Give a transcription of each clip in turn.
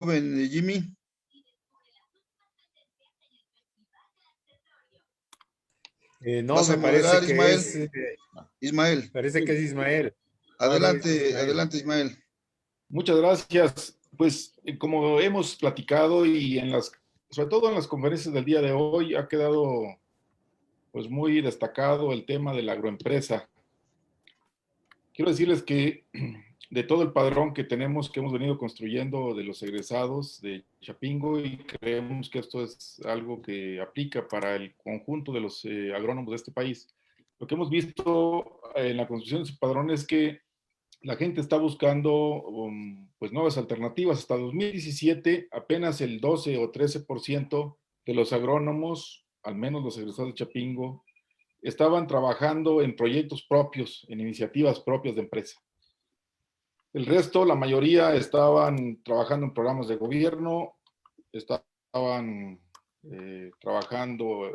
joven Jimmy. No, Vas a me parece moderar, que Ismael. es Ismael. Parece que es Ismael. Adelante, Ismael. adelante, Ismael. Muchas gracias. Pues como hemos platicado y sobre todo en las conferencias del día de hoy, ha quedado pues muy destacado el tema de la agroempresa. Quiero decirles que de todo el padrón que tenemos, que hemos venido construyendo de los egresados de Chapingo, y creemos que esto es algo que aplica para el conjunto de los agrónomos de este país. Lo que hemos visto en la construcción de ese padrón es que la gente está buscando pues nuevas alternativas. Hasta 2017, apenas el 12 o 13% de los agrónomos, al menos los egresados de Chapingo, estaban trabajando en proyectos propios, en iniciativas propias de empresa. El resto, la mayoría, estaban trabajando en programas de gobierno, estaban trabajando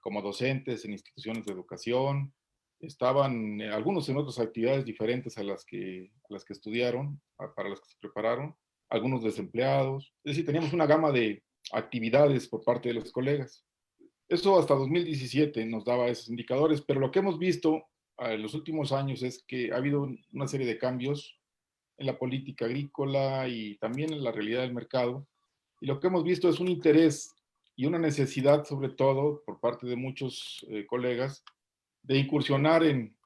como docentes en instituciones de educación, estaban algunos en otras actividades diferentes a las que estudiaron, para las que se prepararon, algunos desempleados. Es decir, teníamos una gama de actividades por parte de los colegas. Eso hasta 2017 nos daba esos indicadores, pero lo que hemos visto en los últimos años es que ha habido una serie de cambios en la política agrícola y también en la realidad del mercado. Y lo que hemos visto es un interés y una necesidad, sobre todo por parte de muchos colegas, de incursionar en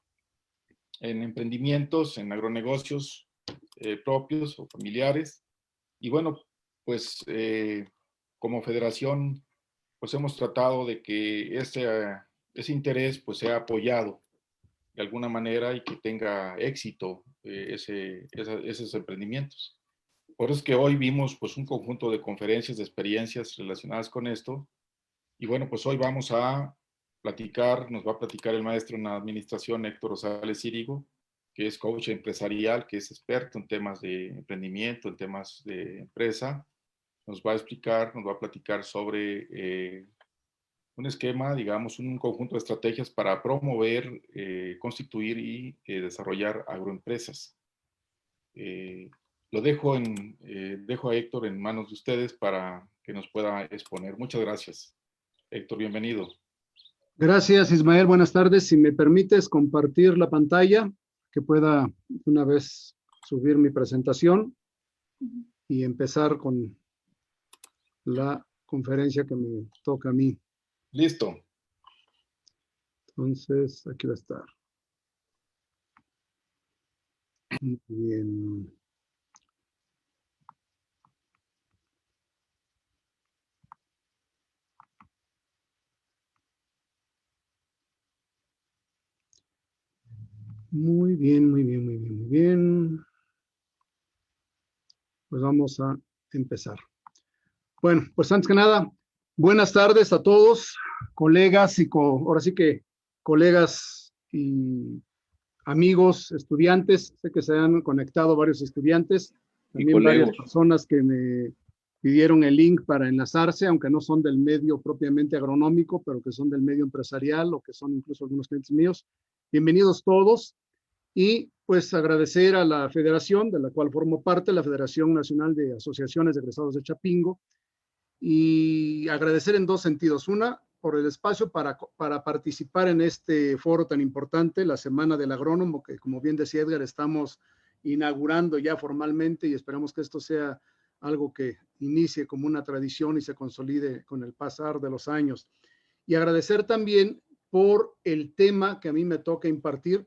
emprendimientos, en agronegocios propios o familiares. Y bueno, pues como federación, pues hemos tratado de que ese interés pues sea apoyado de alguna manera y que tenga éxito esos emprendimientos. Por eso es que hoy vimos pues un conjunto de conferencias, de experiencias relacionadas con esto. Y bueno, pues hoy vamos a platicar, nos va a platicar el maestro en administración Héctor Rosales Círigo, que es coach empresarial, que es experto en temas de emprendimiento, en temas de empresa. Nos va a explicar, nos va a platicar sobre un esquema, digamos, un conjunto de estrategias para promover, constituir y desarrollar agroempresas. Lo dejo a Héctor en manos de ustedes para que nos pueda exponer. Muchas gracias. Héctor, bienvenido. Gracias, Ismael. Buenas tardes. Si me permites compartir la pantalla, que pueda una vez subir mi presentación y empezar con la conferencia que me toca a mí. Listo. Entonces, aquí va a estar. Muy bien. Muy bien, muy bien, muy bien, muy bien. Pues vamos a empezar. Bueno, pues antes que nada, buenas tardes a todos, colegas y ahora sí que colegas y amigos, estudiantes. Sé que se han conectado varios estudiantes, también varias personas que me pidieron el link para enlazarse, aunque no son del medio propiamente agronómico, pero que son del medio empresarial o que son incluso algunos clientes míos. Bienvenidos todos. Y pues agradecer a la federación, de la cual formo parte, la Federación Nacional de Asociaciones de Egresados de Chapingo, y agradecer en dos sentidos. Una, por el espacio para participar en este foro tan importante, la Semana del Agrónomo, que como bien decía Edgar, estamos inaugurando ya formalmente y esperamos que esto sea algo que inicie como una tradición y se consolide con el pasar de los años. Y agradecer también por el tema que a mí me toca impartir,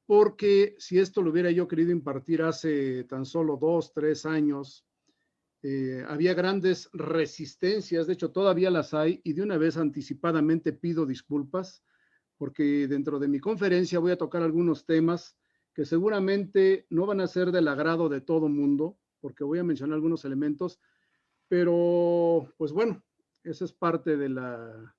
porque si esto lo hubiera yo querido impartir hace tan solo 2, 3 años, había grandes resistencias, de hecho todavía las hay, y de una vez anticipadamente pido disculpas, porque dentro de mi conferencia voy a tocar algunos temas que seguramente no van a ser del agrado de todo mundo, porque voy a mencionar algunos elementos, pero pues bueno, esa es parte de la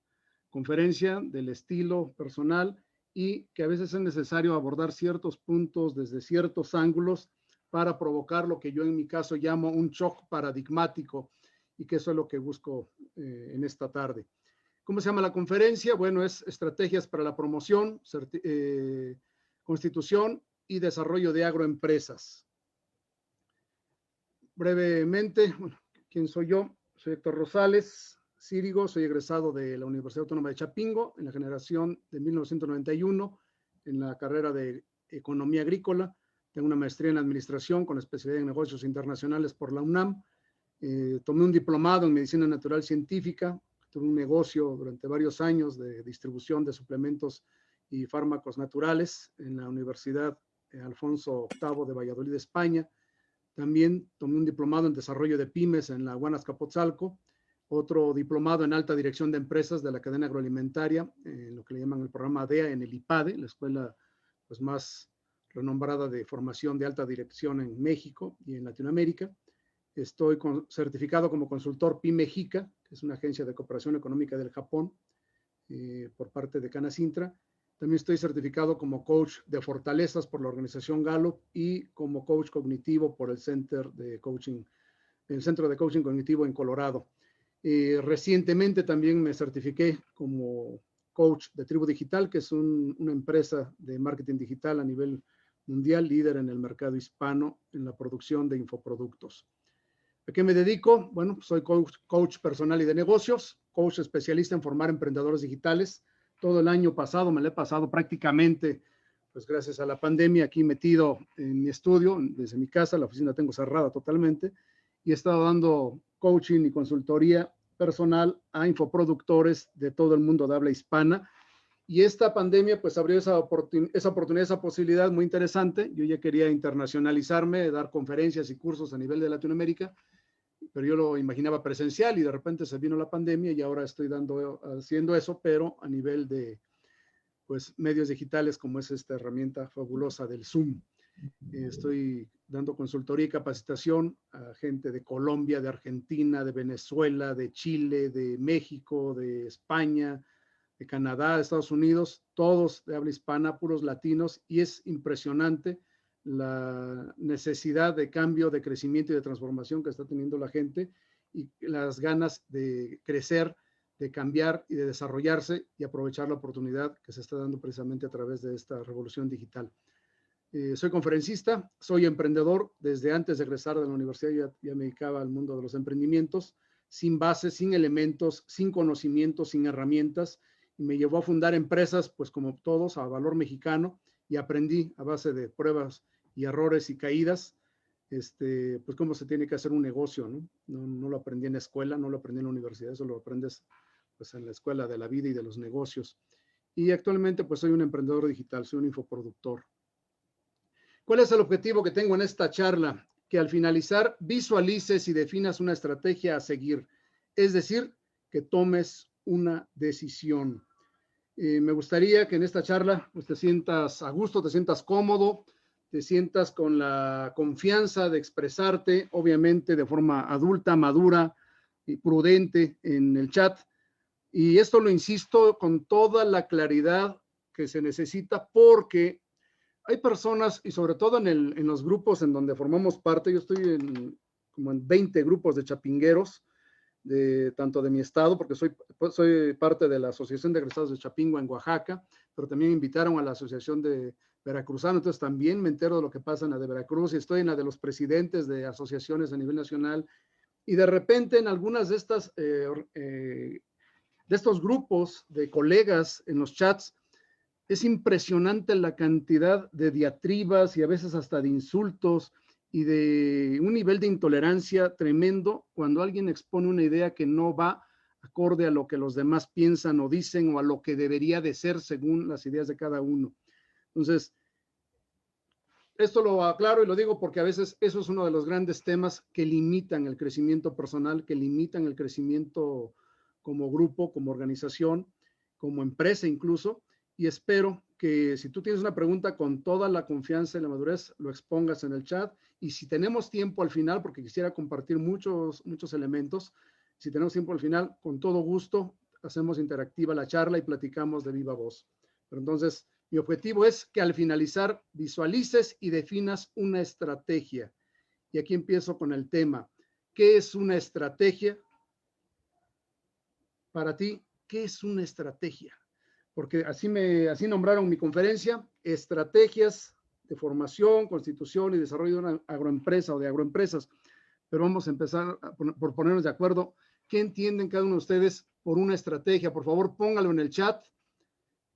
conferencia, del estilo personal, y que a veces es necesario abordar ciertos puntos desde ciertos ángulos para provocar lo que yo en mi caso llamo un shock paradigmático, y que eso es lo que busco en esta tarde. ¿Cómo se llama la conferencia? Bueno, es Estrategias para la Promoción, Constitución y Desarrollo de Agroempresas. Brevemente, bueno, ¿Quién soy yo? Soy Héctor Rosales Círigo, soy egresado de la Universidad Autónoma de Chapingo en la generación de 1991 en la carrera de Economía Agrícola. Tengo una maestría en Administración con especialidad en Negocios Internacionales por la UNAM. Tomé un diplomado en Medicina Natural Científica. Tuve un negocio durante varios años de distribución de suplementos y fármacos naturales en la Universidad Alfonso VIII de Valladolid, España. También tomé un diplomado en Desarrollo de Pymes en la UAN Azcapotzalco, otro diplomado en Alta Dirección de Empresas de la Cadena Agroalimentaria, en lo que le llaman el programa ADEA en el IPADE, la escuela pues, más renombrada de formación de alta dirección en México y en Latinoamérica. Estoy certificado como consultor PYMExica, que es una agencia de cooperación económica del Japón, por parte de Canacintra. También estoy certificado como coach de fortalezas por la organización Gallup y como coach cognitivo por el Centro de Coaching Cognitivo en Colorado. Recientemente también me certifiqué como coach de Tribu Digital, que es una empresa de marketing digital a nivel mundial, líder en el mercado hispano en la producción de infoproductos. ¿A qué me dedico? Bueno, soy coach personal y de negocios, coach especialista en formar emprendedores digitales. Todo el año pasado me lo he pasado prácticamente, pues gracias a la pandemia, aquí metido en mi estudio, desde mi casa, la oficina tengo cerrada totalmente, y he estado dando coaching y consultoría personal a infoproductores de todo el mundo de habla hispana. Y esta pandemia pues abrió esa oportunidad, esa posibilidad muy interesante. Yo ya quería internacionalizarme, dar conferencias y cursos a nivel de Latinoamérica, pero yo lo imaginaba presencial y de repente se vino la pandemia y ahora estoy haciendo eso, pero a nivel de pues, medios digitales como es esta herramienta fabulosa del Zoom. Estoy dando consultoría y capacitación a gente de Colombia, de Argentina, de Venezuela, de Chile, de México, de España, de Canadá, de Estados Unidos, todos de habla hispana, puros latinos, y es impresionante la necesidad de cambio, de crecimiento y de transformación que está teniendo la gente y las ganas de crecer, de cambiar y de desarrollarse y aprovechar la oportunidad que se está dando precisamente a través de esta revolución digital. Soy conferencista, soy emprendedor. Desde antes de egresar de la universidad ya me dedicaba al mundo de los emprendimientos, sin bases, sin elementos, sin conocimientos, sin herramientas, y me llevó a fundar empresas, pues como todos, a valor mexicano, y aprendí a base de pruebas y errores y caídas, pues cómo se tiene que hacer un negocio, ¿no? No lo aprendí en la escuela, no lo aprendí en la universidad, eso lo aprendes pues en la escuela de la vida y de los negocios. Y actualmente pues soy un emprendedor digital, soy un infoproductor. ¿Cuál es el objetivo que tengo en esta charla? Que al finalizar visualices y definas una estrategia a seguir, es decir, que tomes una decisión. Me gustaría que en esta charla pues, te sientas a gusto, te sientas cómodo, te sientas con la confianza de expresarte, obviamente de forma adulta, madura y prudente en el chat. Y esto lo insisto con toda la claridad que se necesita porque hay personas, y sobre todo en los grupos en donde formamos parte, yo estoy como en 20 grupos de chapingueros, tanto de mi estado, porque soy parte de la Asociación de Egresados de Chapingo en Oaxaca, pero también invitaron a la Asociación de Veracruzano, entonces también me entero de lo que pasa en la de Veracruz, y estoy en la de los presidentes de asociaciones a nivel nacional, y de repente en algunas de estos grupos de colegas en los chats, es impresionante la cantidad de diatribas y a veces hasta de insultos y de un nivel de intolerancia tremendo cuando alguien expone una idea que no va acorde a lo que los demás piensan o dicen o a lo que debería de ser según las ideas de cada uno. Entonces, esto lo aclaro y lo digo porque a veces eso es uno de los grandes temas que limitan el crecimiento personal, que limitan el crecimiento como grupo, como organización, como empresa incluso. Y espero que si tú tienes una pregunta con toda la confianza y la madurez, lo expongas en el chat. Y si tenemos tiempo al final, porque quisiera compartir muchos elementos, si tenemos tiempo al final, con todo gusto, hacemos interactiva la charla y platicamos de viva voz. Pero entonces, mi objetivo es que al finalizar visualices y definas una estrategia. Y aquí empiezo con el tema. ¿Qué es una estrategia? Para ti, ¿qué es una estrategia? Porque así nombraron mi conferencia, estrategias de formación, constitución y desarrollo de una agroempresa o de agroempresas. pero vamos a empezar por ponernos de acuerdo. ¿Qué entienden cada uno de ustedes por una estrategia? Por favor, póngalo en el chat.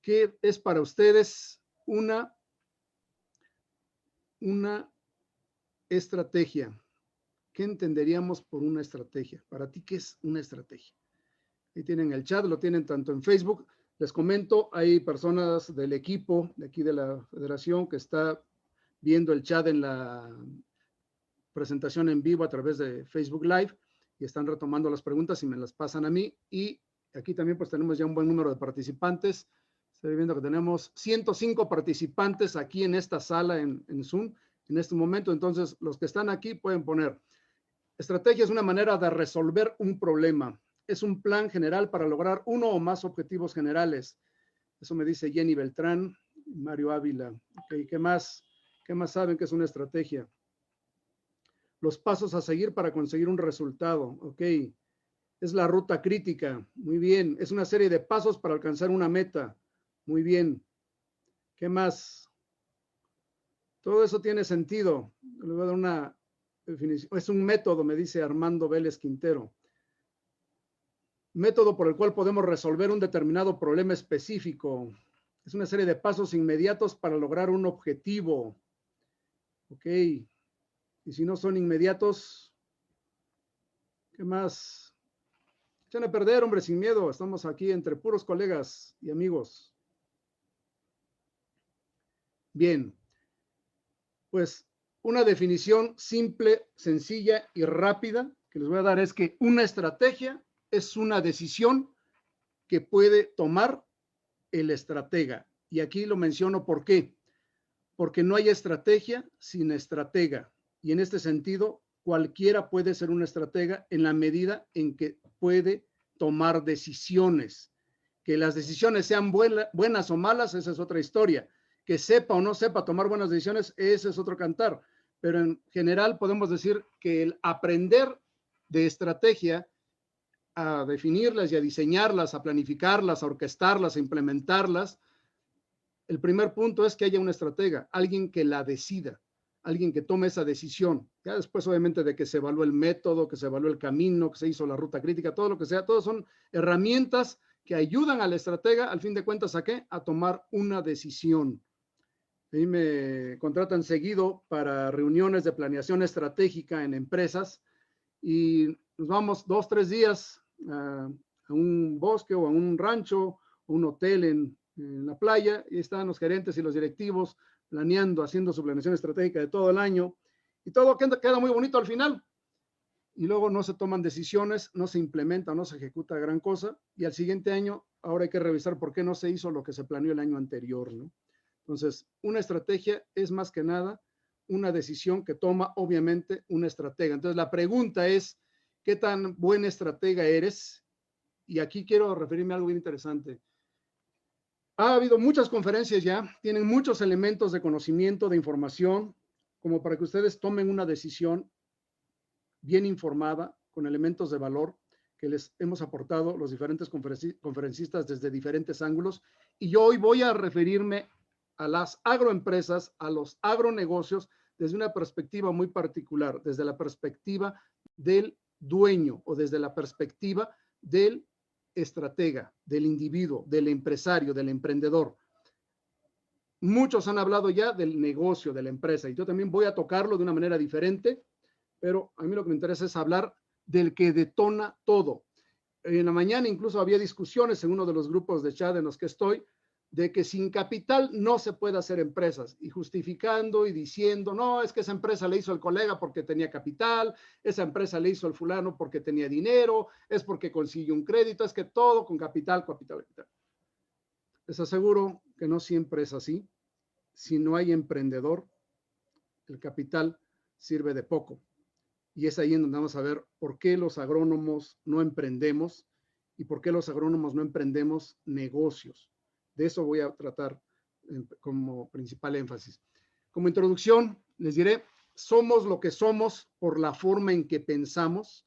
¿Qué es para ustedes una estrategia? ¿Qué entenderíamos por una estrategia? Para ti, ¿qué es una estrategia? Ahí tienen el chat, lo tienen tanto en Facebook. Les comento, hay personas del equipo de aquí de la federación que está viendo el chat en la presentación en vivo a través de Facebook Live y están retomando las preguntas y me las pasan a mí. Y aquí también pues tenemos ya un buen número de participantes. Estoy viendo que tenemos 105 participantes aquí en esta sala en Zoom en este momento. Entonces, los que están aquí pueden poner: estrategia es una manera de resolver un problema. Es un plan general para lograr uno o más objetivos generales. Eso me dice Jenny Beltrán, Mario Ávila. Okay, ¿qué más? ¿Qué más saben que es una estrategia? Los pasos a seguir para conseguir un resultado. Ok. Es la ruta crítica. Muy bien. Es una serie de pasos para alcanzar una meta. Muy bien. ¿Qué más? Todo eso tiene sentido. Le voy a dar una definición. Es un método, me dice Armando Vélez Quintero. Método por el cual podemos resolver un determinado problema específico. Es una serie de pasos inmediatos para lograr un objetivo. Ok. Y si no son inmediatos, ¿qué más? Echen a perder, hombre, sin miedo. Estamos aquí entre puros colegas y amigos. Bien. Pues una definición simple, sencilla y rápida que les voy a dar es que una estrategia es una decisión que puede tomar el estratega. Y aquí lo menciono ¿por qué? Porque no hay estrategia sin estratega. Y en este sentido, cualquiera puede ser un estratega en la medida en que puede tomar decisiones. Que las decisiones sean buenas o malas, esa es otra historia. Que sepa o no sepa tomar buenas decisiones, ese es otro cantar. Pero en general podemos decir que el aprender de estrategia, a definirlas y a diseñarlas, a planificarlas, a orquestarlas, a implementarlas, el primer punto es que haya un estratega, alguien que la decida, alguien que tome esa decisión. Ya después, obviamente, de que se evalúe el método, que se evalúe el camino, que se hizo la ruta crítica, todo lo que sea, todos son herramientas que ayudan al estratega, al fin de cuentas, ¿a qué? A tomar una decisión. A mí me contratan seguido para reuniones de planeación estratégica en empresas y nos vamos 2, 3 días a un bosque o a un rancho, o un hotel en la playa, y están los gerentes y los directivos planeando, haciendo su planeación estratégica de todo el año, y todo queda muy bonito al final, y luego no se toman decisiones, no se implementa, no se ejecuta gran cosa, y al siguiente año ahora hay que revisar por qué no se hizo lo que se planeó el año anterior, ¿no? Entonces, una estrategia es más que nada una decisión que toma, obviamente, un estratega. Entonces, la pregunta es, ¿qué tan buen estratega eres? Y aquí quiero referirme a algo bien interesante. Ha habido muchas conferencias ya, tienen muchos elementos de conocimiento, de información, como para que ustedes tomen una decisión bien informada, con elementos de valor que les hemos aportado los diferentes conferencistas desde diferentes ángulos. Y yo hoy voy a referirme a las agroempresas, a los agronegocios, desde una perspectiva muy particular, desde la perspectiva del dueño o desde la perspectiva del estratega, del individuo, del empresario, del emprendedor. Muchos han hablado ya del negocio, de la empresa, y yo también voy a tocarlo de una manera diferente, pero a mí lo que me interesa es hablar del que detona todo. En la mañana incluso había discusiones en uno de los grupos de chat en los que estoy, de que sin capital no se puede hacer empresas, y justificando y diciendo, no, es que esa empresa le hizo el colega porque tenía capital, esa empresa le hizo el fulano porque tenía dinero, es porque consiguió un crédito, es que todo con capital, capital, capital. Les aseguro que no siempre es así. Si no hay emprendedor, el capital sirve de poco. Y es ahí en donde vamos a ver por qué los agrónomos no emprendemos y por qué los agrónomos no emprendemos negocios. De eso voy a tratar como principal énfasis. Como introducción, les diré, somos lo que somos por la forma en que pensamos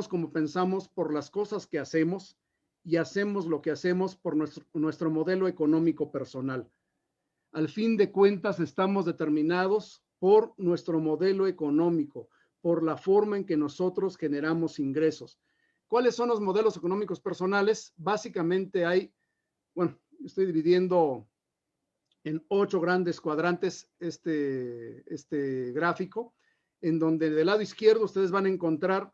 como pensamos por las cosas que hacemos y hacemos lo que hacemos por nuestro modelo económico personal. Al fin de cuentas, estamos determinados por nuestro modelo económico, por la forma en que nosotros generamos ingresos. ¿Cuáles son los modelos económicos personales? Básicamente hay, bueno, estoy dividiendo en 8 grandes cuadrantes este gráfico, en donde del lado izquierdo ustedes van a encontrar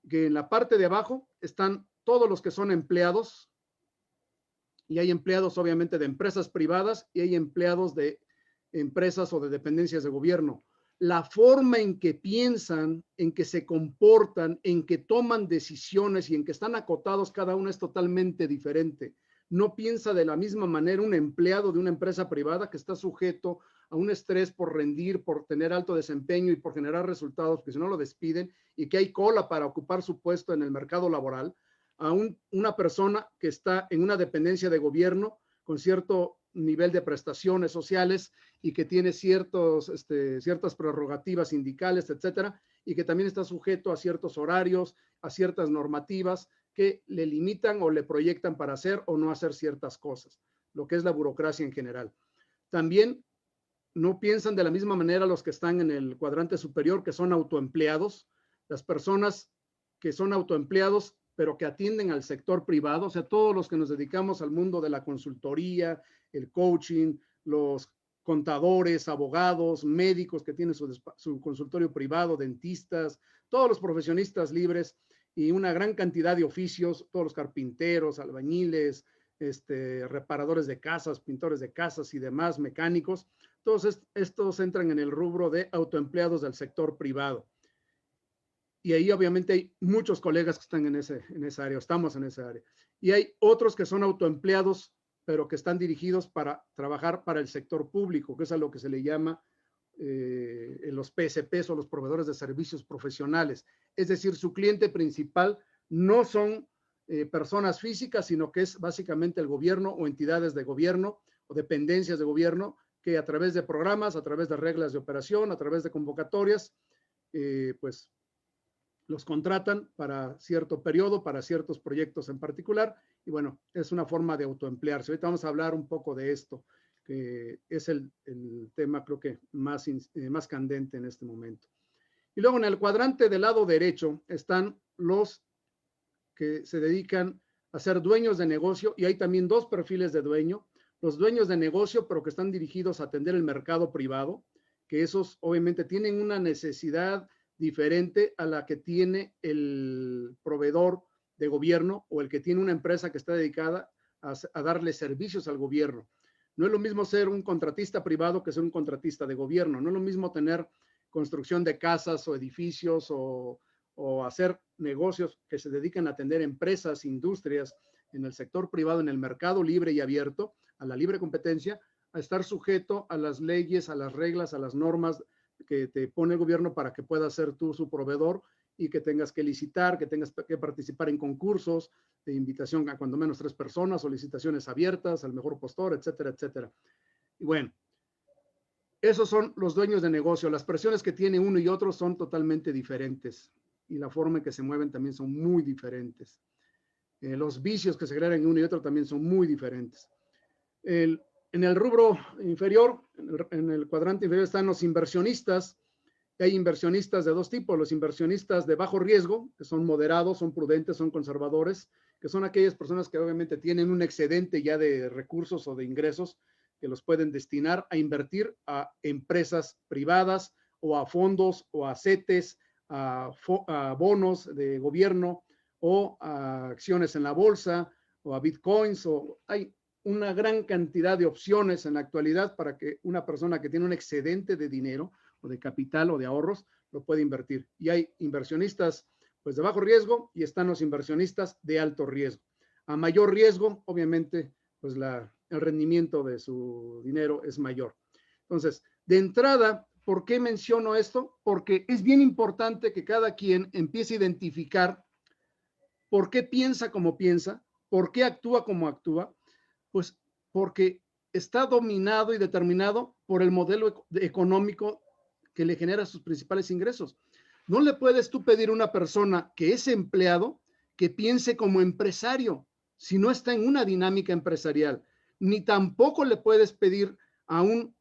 que en la parte de abajo están todos los que son empleados, y hay empleados obviamente de empresas privadas y hay empleados de empresas o de dependencias de gobierno. La forma en que piensan, en que se comportan, en que toman decisiones y en que están acotados cada uno es totalmente diferente. No piensa de la misma manera un empleado de una empresa privada que está sujeto a un estrés por rendir, por tener alto desempeño y por generar resultados, porque si no lo despiden, y que hay cola para ocupar su puesto en el mercado laboral, a una persona que está en una dependencia de gobierno con cierto nivel de prestaciones sociales y que tiene ciertas prerrogativas sindicales, etcétera, y que también está sujeto a ciertos horarios, a ciertas normativas que le limitan o le proyectan para hacer o no hacer ciertas cosas, lo que es la burocracia en general. También no piensan de la misma manera los que están en el cuadrante superior, que son autoempleados, las personas que son autoempleados, pero que atienden al sector privado, o sea, todos los que nos dedicamos al mundo de la consultoría, el coaching, los contadores, abogados, médicos que tienen su consultorio privado, dentistas, todos los profesionistas libres y una gran cantidad de oficios, todos los carpinteros, albañiles, reparadores de casas, pintores de casas y demás, mecánicos, todos estos entran en el rubro de autoempleados del sector privado. Y ahí obviamente hay muchos colegas que están en esa área, estamos en esa área. Y hay otros que son autoempleados, pero que están dirigidos para trabajar para el sector público, que es a lo que se le llama los PSPs o los proveedores de servicios profesionales. Es decir, su cliente principal no son personas físicas, sino que es básicamente el gobierno o entidades de gobierno o dependencias de gobierno que a través de programas, a través de reglas de operación, a través de convocatorias, pues los contratan para cierto periodo, para ciertos proyectos en particular, y bueno, es una forma de autoemplearse. Ahorita vamos a hablar un poco de esto, que es el tema creo que más candente en este momento. Y luego en el cuadrante del lado derecho están los que se dedican a ser dueños de negocio, y hay también 2 perfiles de dueño, los dueños de negocio, pero que están dirigidos a atender el mercado privado, que esos obviamente tienen una necesidad diferente a la que tiene el proveedor de gobierno o el que tiene una empresa que está dedicada a darle servicios al gobierno. No es lo mismo ser un contratista privado que ser un contratista de gobierno. No es lo mismo tener construcción de casas o edificios o hacer negocios que se dedican a atender empresas, industrias en el sector privado, en el mercado libre y abierto, a la libre competencia, a estar sujeto a las leyes, a las reglas, a las normas que te pone el gobierno para que puedas ser tú su proveedor y que tengas que licitar, que tengas que participar en concursos de invitación a cuando menos 3 personas, solicitaciones abiertas al mejor postor, etcétera, etcétera. Y bueno, esos son los dueños de negocio. Las presiones que tiene uno y otro son totalmente diferentes y la forma en que se mueven también son muy diferentes. Los vicios que se generan en uno y otro también son muy diferentes. En el rubro inferior, en el cuadrante inferior están los inversionistas. Hay inversionistas de 2 tipos, los inversionistas de bajo riesgo, que son moderados, son prudentes, son conservadores, que son aquellas personas que obviamente tienen un excedente ya de recursos o de ingresos que los pueden destinar a invertir a empresas privadas o a fondos o a CETES, a bonos de gobierno o a acciones en la bolsa o a bitcoins, o hay una gran cantidad de opciones en la actualidad para que una persona que tiene un excedente de dinero o de capital o de ahorros lo puede invertir. Y hay inversionistas pues de bajo riesgo y están los inversionistas de alto riesgo. A mayor riesgo, obviamente, pues el rendimiento de su dinero es mayor. Entonces, de entrada, ¿por qué menciono esto? Porque es bien importante que cada quien empiece a identificar por qué piensa como piensa, por qué actúa como actúa. Pues porque está dominado y determinado por el modelo económico que le genera sus principales ingresos. No le puedes tú pedir a una persona que es empleado que piense como empresario si no está en una dinámica empresarial, ni tampoco le puedes pedir a un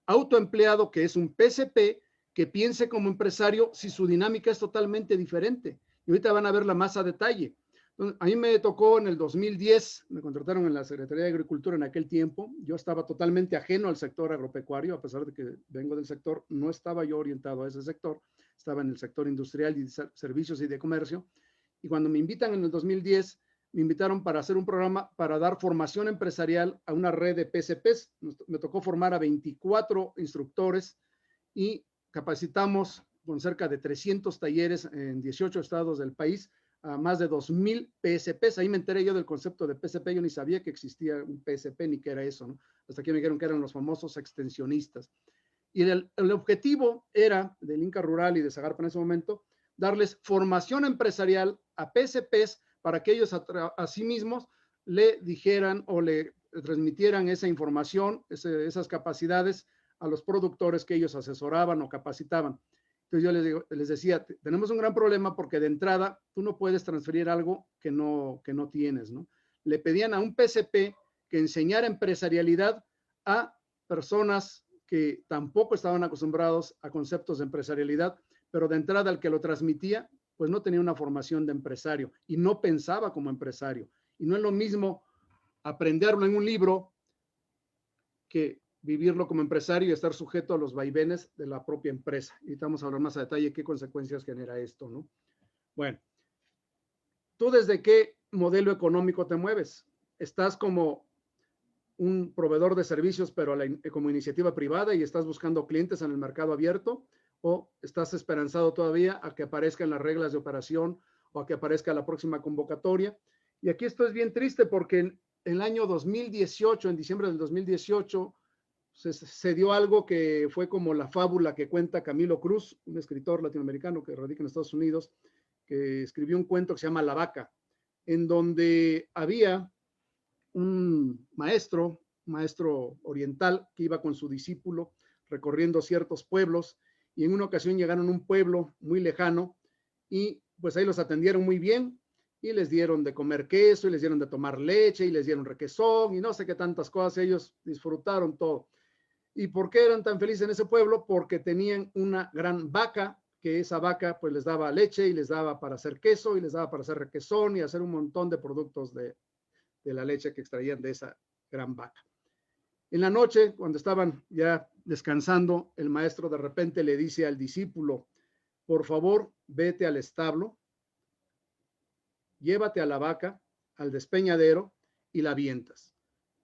autoempleado que es un PCP que piense como empresario si su dinámica es totalmente diferente. Y ahorita van a verla más a detalle. Entonces, a mí me tocó en el 2010, me contrataron en la Secretaría de Agricultura en aquel tiempo. Yo estaba totalmente ajeno al sector agropecuario, a pesar de que vengo del sector, no estaba yo orientado a ese sector, estaba en el sector industrial y de servicios y de comercio. Y cuando me invitan en el 2010, me invitaron para hacer un programa para dar formación empresarial a una red de PCPs. Me tocó formar a 24 instructores y capacitamos con cerca de 300 talleres en 18 estados del país a más de 2,000 PSPs. Ahí me enteré yo del concepto de PSP, yo ni sabía que existía un PSP ni qué era eso, ¿no? Hasta que me dijeron que eran los famosos extensionistas. Y el objetivo era del Inca Rural y de Zagarpa en ese momento, darles formación empresarial a PSPs para que ellos a sí mismos le dijeran o le transmitieran esa información, esas capacidades a los productores que ellos asesoraban o capacitaban. Entonces yo les decía, tenemos un gran problema porque de entrada tú no puedes transferir algo que no tienes, ¿no? Le pedían a un PCP que enseñara empresarialidad a personas que tampoco estaban acostumbrados a conceptos de empresarialidad, pero de entrada el que lo transmitía, pues no tenía una formación de empresario y no pensaba como empresario. Y no es lo mismo aprenderlo en un libro que vivirlo como empresario y estar sujeto a los vaivenes de la propia empresa. Y vamos a hablar más a detalle qué consecuencias genera esto, ¿no? Bueno, ¿tú desde qué modelo económico te mueves? ¿Estás como un proveedor de servicios, pero como iniciativa privada y estás buscando clientes en el mercado abierto? ¿O estás esperanzado todavía a que aparezcan las reglas de operación o a que aparezca la próxima convocatoria? Y aquí esto es bien triste porque en el año 2018, en diciembre del 2018, se dio algo que fue como la fábula que cuenta Camilo Cruz, un escritor latinoamericano que radica en Estados Unidos, que escribió un cuento que se llama La Vaca, en donde había un maestro oriental que iba con su discípulo recorriendo ciertos pueblos y en una ocasión llegaron a un pueblo muy lejano y pues ahí los atendieron muy bien y les dieron de comer queso y les dieron de tomar leche y les dieron requesón y no sé qué tantas cosas, ellos disfrutaron todo. ¿Y por qué eran tan felices en ese pueblo? Porque tenían una gran vaca, que esa vaca pues les daba leche y les daba para hacer queso y les daba para hacer requesón y hacer un montón de productos de la leche que extraían de esa gran vaca. En la noche, cuando estaban ya descansando, el maestro de repente le dice al discípulo, por favor, vete al establo, llévate a la vaca al despeñadero y la avientas.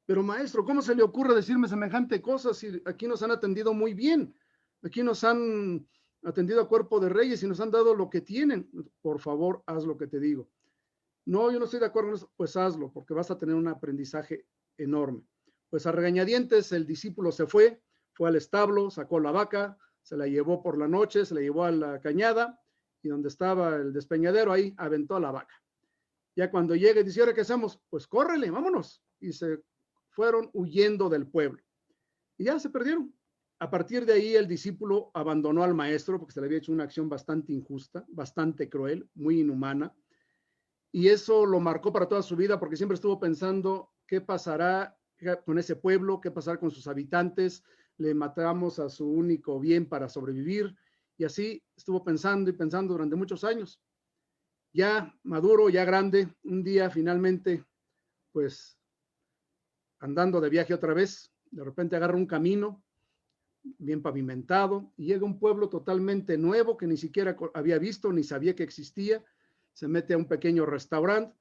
Pero maestro, ¿cómo se le ocurre decirme semejante cosa si aquí nos han atendido muy bien? Aquí nos han atendido a cuerpo de reyes y nos han dado lo que tienen. Por favor, haz lo que te digo. No, yo no estoy de acuerdo con eso. Pues hazlo, porque vas a tener un aprendizaje enorme. Pues a regañadientes el discípulo se fue al establo, sacó la vaca, se la llevó por la noche, se la llevó a la cañada y donde estaba el despeñadero, ahí aventó a la vaca. Ya cuando llegue, dice, ¿ahora qué hacemos? Pues córrele, vámonos. Y se fueron huyendo del pueblo. Y ya se perdieron. A partir de ahí el discípulo abandonó al maestro porque se le había hecho una acción bastante injusta, bastante cruel, muy inhumana. Y eso lo marcó para toda su vida porque siempre estuvo pensando qué pasará con ese pueblo, qué pasará con sus habitantes, le matamos a su único bien para sobrevivir. Y así estuvo pensando y pensando durante muchos años. Ya maduro, ya grande, un día finalmente, pues andando de viaje otra vez, de repente agarra un camino bien pavimentado y llega a un pueblo totalmente nuevo que ni siquiera había visto ni sabía que existía. Se mete a un pequeño restaurante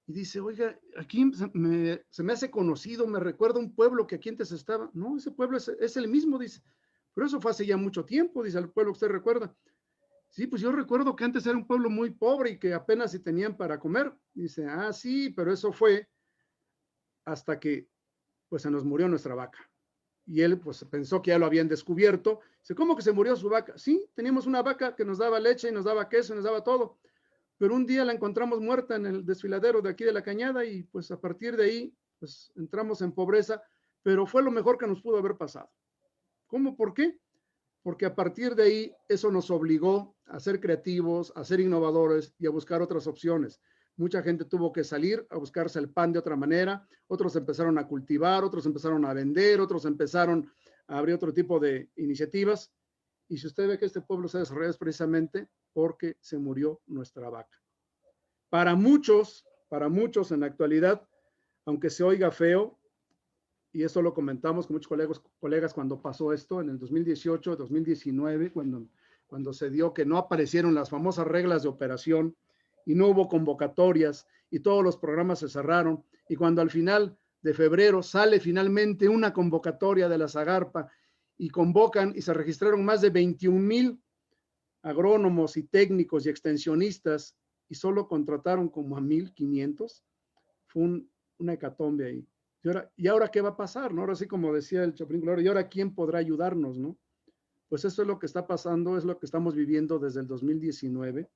y dice, oiga, aquí se me hace conocido, me recuerda un pueblo que aquí antes estaba. No, ese pueblo es el mismo, dice, pero eso fue hace ya mucho tiempo, dice, el pueblo que usted recuerda. Sí, pues yo recuerdo que antes era un pueblo muy pobre y que apenas si tenían para comer. Dice, ah, sí, pero eso fue hasta que pues se nos murió nuestra vaca. Y él pues pensó que ya lo habían descubierto. Dice, ¿cómo que se murió su vaca? Sí, teníamos una vaca que nos daba leche y nos daba queso y nos daba todo. Pero un día la encontramos muerta en el desfiladero de aquí de la cañada y pues a partir de ahí pues entramos en pobreza, pero fue lo mejor que nos pudo haber pasado. ¿Cómo? ¿Por qué? Porque a partir de ahí eso nos obligó a ser creativos, a ser innovadores y a buscar otras opciones. Mucha gente tuvo que salir a buscarse el pan de otra manera, otros empezaron a cultivar, otros empezaron a vender, otros empezaron a abrir otro tipo de iniciativas Y si usted ve que este pueblo se ha desarrollado es precisamente porque se murió nuestra vaca. Para muchos en la actualidad, aunque se oiga feo, y eso lo comentamos con muchos colegas cuando pasó esto, en el 2018, 2019, cuando se dio que no aparecieron las famosas reglas de operación y no hubo convocatorias y todos los programas se cerraron, y cuando al final de febrero sale finalmente una convocatoria de la Zagarpa y convocan y se registraron más de 21,000 agrónomos y técnicos y extensionistas y solo contrataron como a 1,500, fue una hecatombe ahí. ¿Y ahora qué va a pasar? ¿No? Ahora sí, como decía el Chapulín Colorado, ¿y ahora quién podrá ayudarnos? ¿No? Pues eso es lo que está pasando, es lo que estamos viviendo desde el 2019.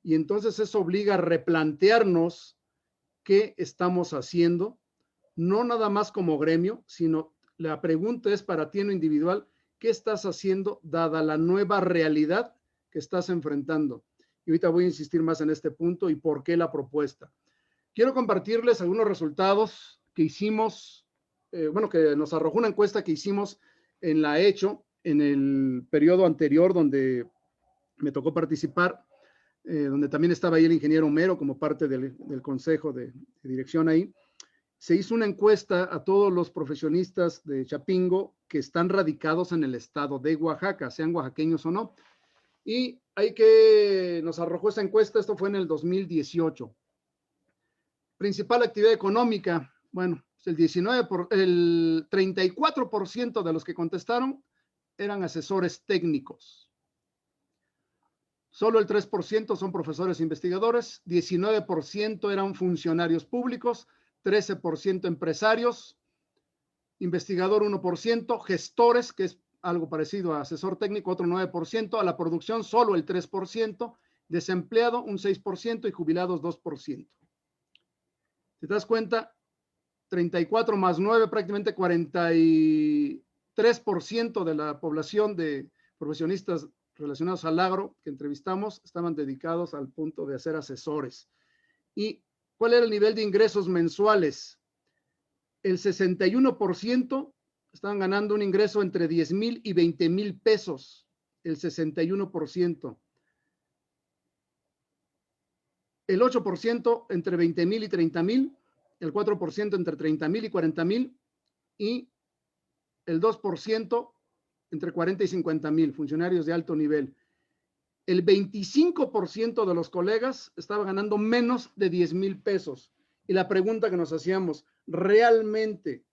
Y entonces eso obliga a replantearnos qué estamos haciendo, no nada más como gremio, sino la pregunta es para ti en lo individual, ¿qué estás haciendo dada la nueva realidad que estás enfrentando? Y ahorita voy a insistir más en este punto y por qué la propuesta. Quiero compartirles algunos resultados que hicimos, que nos arrojó una encuesta que hicimos en la Hecho, en el periodo anterior donde me tocó participar, donde también estaba ahí el ingeniero Homero como parte del consejo de dirección ahí. Se hizo una encuesta a todos los profesionistas de Chapingo que están radicados en el estado de Oaxaca, sean oaxaqueños o no. Y ahí que nos arrojó esa encuesta, esto fue en el 2018. Principal actividad económica, bueno, el 34% de los que contestaron eran asesores técnicos. Solo el 3% son profesores e investigadores, 19% eran funcionarios públicos, 13% empresarios, investigador 1%, gestores, que es algo parecido a asesor técnico, otro 9%, a la producción solo el 3%, desempleado un 6% y jubilados 2%. ¿Te das cuenta? 34 más 9, prácticamente 43% de la población de profesionistas relacionados al agro que entrevistamos estaban dedicados al punto de ser asesores. ¿Y cuál era el nivel de ingresos mensuales? El 61% estaban ganando un ingreso entre 10,000 y 20,000 pesos, el 61%. El 8% entre 20,000 y 30,000, el 4% entre 30,000 y 40,000 y el 2% entre 40 y 50,000, funcionarios de alto nivel. El 25% de los colegas estaba ganando menos de 10,000 pesos. Y la pregunta que nos hacíamos, ¿realmente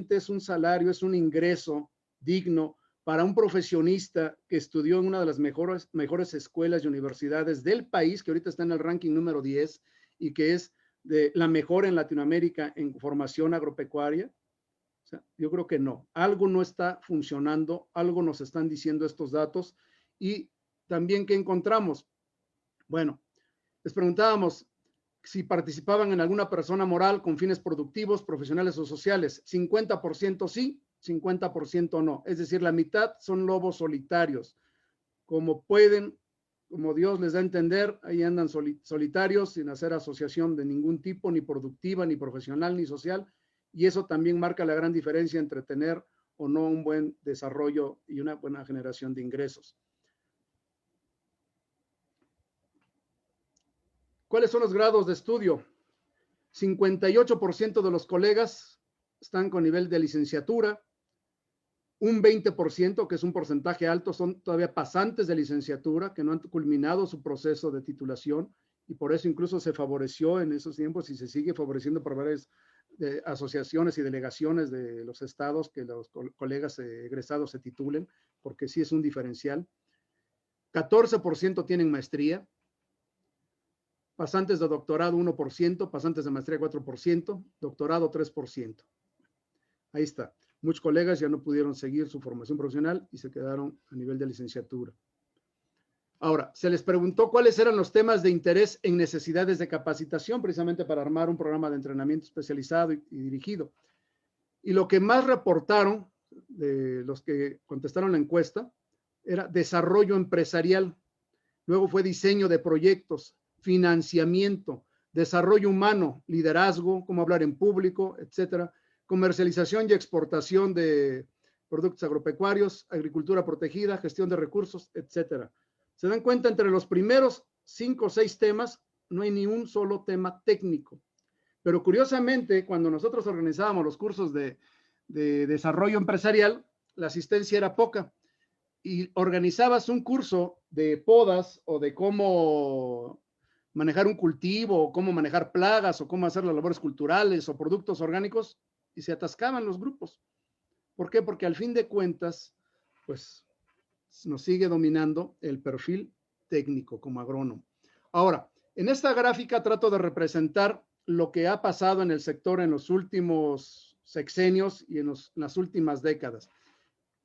es un salario, es un ingreso digno para un profesionista que estudió en una de las mejores escuelas y universidades del país, que ahorita está en el ranking número 10 y que es de la mejor en Latinoamérica en formación agropecuaria? O sea, yo creo que no. Algo no está funcionando, algo nos están diciendo estos datos. Y también, ¿qué encontramos? Bueno, les preguntábamos si participaban en alguna persona moral con fines productivos, profesionales o sociales. 50% sí, 50% no. Es decir, la mitad son lobos solitarios. Como pueden, como Dios les da a entender, ahí andan solitarios sin hacer asociación de ningún tipo, ni productiva, ni profesional, ni social. Y eso también marca la gran diferencia entre tener o no un buen desarrollo y una buena generación de ingresos. ¿Cuáles son los grados de estudio? 58% de los colegas están con nivel de licenciatura, un 20%, que es un porcentaje alto, son todavía pasantes de licenciatura que no han culminado su proceso de titulación y por eso incluso se favoreció en esos tiempos y se sigue favoreciendo por varias asociaciones y delegaciones de los estados que los colegas egresados se titulen, porque sí es un diferencial. 14% tienen maestría, pasantes de doctorado 1%, pasantes de maestría 4%, doctorado 3%. Ahí está. Muchos colegas ya no pudieron seguir su formación profesional y se quedaron a nivel de licenciatura. Ahora, se les preguntó cuáles eran los temas de interés en necesidades de capacitación, precisamente para armar un programa de entrenamiento especializado y dirigido. Y lo que más reportaron de los que contestaron la encuesta era desarrollo empresarial, luego fue diseño de proyectos, financiamiento, desarrollo humano, liderazgo, cómo hablar en público, etcétera, comercialización y exportación de productos agropecuarios, agricultura protegida, gestión de recursos, etcétera. Se dan cuenta, entre los primeros 5 o 6 temas, no hay ni un solo tema técnico. Pero curiosamente, cuando nosotros organizábamos los cursos de desarrollo empresarial, la asistencia era poca. Y organizabas un curso de podas o de cómo manejar un cultivo, o cómo manejar plagas, o cómo hacer las labores culturales o productos orgánicos, y se atascaban los grupos. ¿Por qué? Porque al fin de cuentas, pues nos sigue dominando el perfil técnico como agrónomo. Ahora, en esta gráfica trato de representar lo que ha pasado en el sector en los últimos sexenios y en las últimas décadas.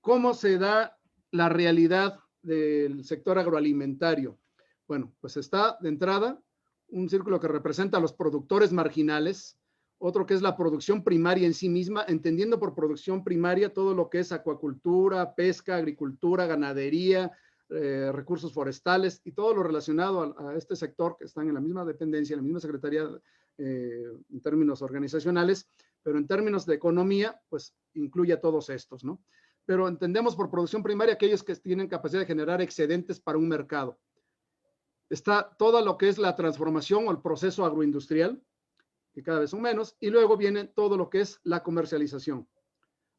¿Cómo se da la realidad del sector agroalimentario? Bueno, pues está de entrada un círculo que representa a los productores marginales, otro que es la producción primaria en sí misma, entendiendo por producción primaria todo lo que es acuacultura, pesca, agricultura, ganadería, recursos forestales y todo lo relacionado a este sector, que están en la misma dependencia, en la misma secretaría en términos organizacionales, pero en términos de economía, pues incluye a todos estos, ¿no? Pero entendemos por producción primaria aquellos que tienen capacidad de generar excedentes para un mercado. Está todo lo que es la transformación o el proceso agroindustrial, que cada vez son menos, y luego viene todo lo que es la comercialización.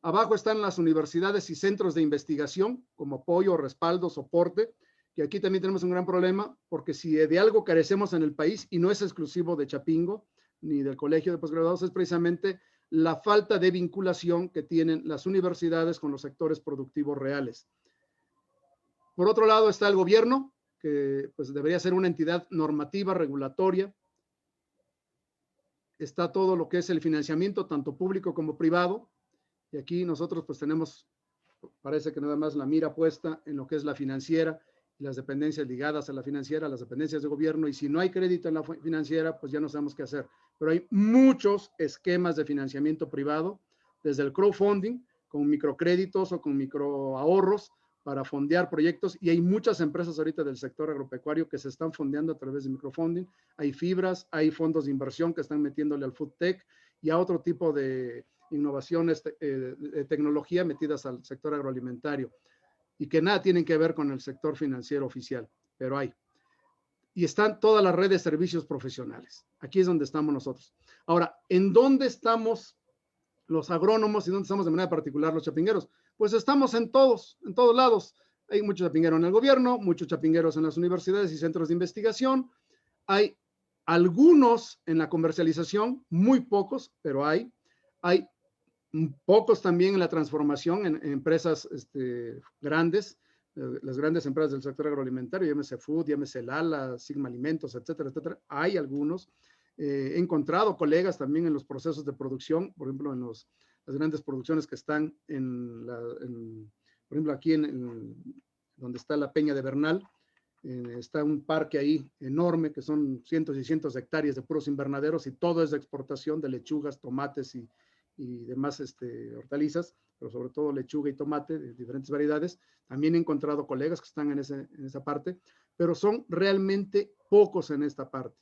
Abajo están las universidades y centros de investigación, como apoyo, respaldo, soporte, que aquí también tenemos un gran problema, porque si de algo carecemos en el país, y no es exclusivo de Chapingo, ni del Colegio de Postgraduados, es precisamente la falta de vinculación que tienen las universidades con los sectores productivos reales. Por otro lado está el gobierno, que pues debería ser una entidad normativa, regulatoria. Está todo lo que es el financiamiento, tanto público como privado. Y aquí nosotros pues tenemos, parece que nada más la mira puesta en lo que es la financiera y las dependencias ligadas a la financiera, las dependencias de gobierno. Y si no hay crédito en la financiera, pues ya no sabemos qué hacer. Pero hay muchos esquemas de financiamiento privado, desde el crowdfunding, con microcréditos o con microahorros, para fondear proyectos, y hay muchas empresas ahorita del sector agropecuario que se están fondeando a través de microfunding. Hay fibras, hay fondos de inversión que están metiéndole al food tech y a otro tipo de innovaciones de tecnología metidas al sector agroalimentario y que nada tienen que ver con el sector financiero oficial, pero hay. Y están todas las redes de servicios profesionales. Aquí es donde estamos nosotros. Ahora, ¿en dónde estamos los agrónomos y dónde estamos de manera particular los chapingueros? Pues estamos en todos lados. Hay muchos chapingueros en el gobierno, muchos chapingueros en las universidades y centros de investigación. Hay algunos en la comercialización, muy pocos, pero hay. Hay pocos también en la transformación en empresas grandes, las grandes empresas del sector agroalimentario, llámese Food, llámese Lala, Sigma Alimentos, etcétera, etcétera. Hay algunos. He encontrado colegas también en los procesos de producción, por ejemplo, en las grandes producciones que están por ejemplo, aquí donde está la Peña de Bernal, está un parque ahí enorme que son cientos y cientos de hectáreas de puros invernaderos y todo es de exportación de lechugas, tomates y demás hortalizas, pero sobre todo lechuga y tomate de diferentes variedades. También he encontrado colegas que están en esa parte, pero son realmente pocos en esta parte.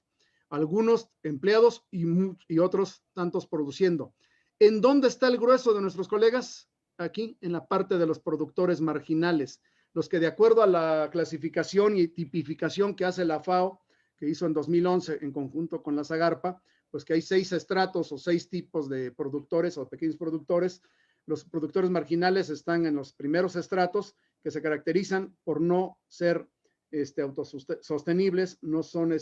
Algunos empleados y otros tantos produciendo. ¿En dónde está el grueso de nuestros colegas? Aquí, en la parte de los productores marginales, los que de acuerdo a la clasificación y tipificación que hace la FAO, que hizo en 2011 en conjunto con la Zagarpa, pues que hay 6 estratos o 6 tipos de productores o pequeños productores. Los productores marginales están en los primeros estratos, que se caracterizan por no ser autosostenibles, no son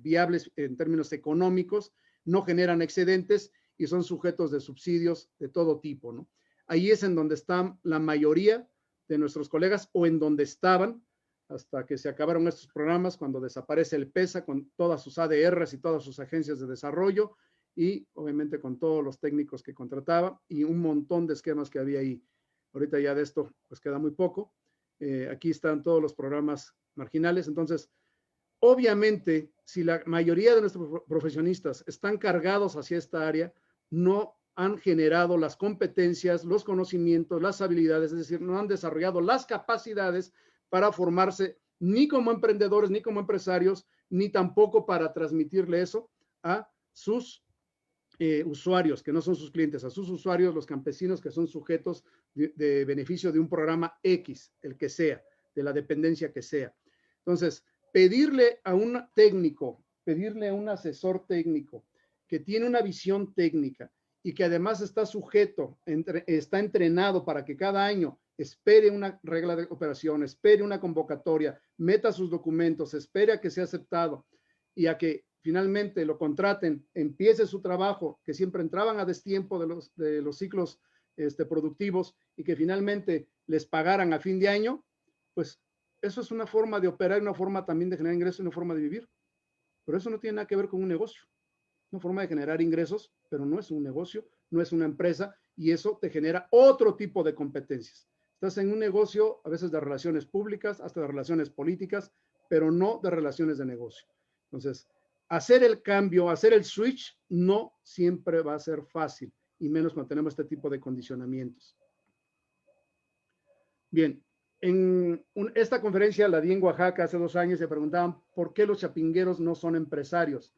viables en términos económicos, no generan excedentes y son sujetos de subsidios de todo tipo, ¿no? Ahí es en donde están la mayoría de nuestros colegas o en donde estaban hasta que se acabaron estos programas, cuando desaparece el PESA con todas sus ADRs y todas sus agencias de desarrollo y obviamente con todos los técnicos que contrataba y un montón de esquemas que había ahí. Ahorita ya de esto pues queda muy poco. Aquí están todos los programas marginales. Entonces, obviamente, si la mayoría de nuestros profesionistas están cargados hacia esta área, no han generado las competencias, los conocimientos, las habilidades, es decir, no han desarrollado las capacidades para formarse ni como emprendedores, ni como empresarios, ni tampoco para transmitirle eso a sus usuarios, que no son sus clientes, a sus usuarios, los campesinos que son sujetos de beneficio de un programa X, el que sea, de la dependencia que sea. Entonces, pedirle a un técnico, pedirle a un asesor técnico que tiene una visión técnica y que además está sujeto, está entrenado para que cada año espere una regla de operación, espere una convocatoria, meta sus documentos, espere a que sea aceptado y a que finalmente lo contraten, empiece su trabajo, que siempre entraban a destiempo de los ciclos productivos y que finalmente les pagaran a fin de año, pues eso es una forma de operar, una forma también de generar ingresos, una forma de vivir. Pero eso no tiene nada que ver con un negocio. Una forma de generar ingresos, pero no es un negocio, no es una empresa y eso te genera otro tipo de competencias. Estás en un negocio a veces de relaciones públicas, hasta de relaciones políticas, pero no de relaciones de negocio. Entonces, hacer el cambio, hacer el switch, no siempre va a ser fácil, y menos cuando tenemos este tipo de condicionamientos. Bien, esta conferencia la di en Oaxaca hace 2 años, se preguntaban por qué los chapingueros no son empresarios.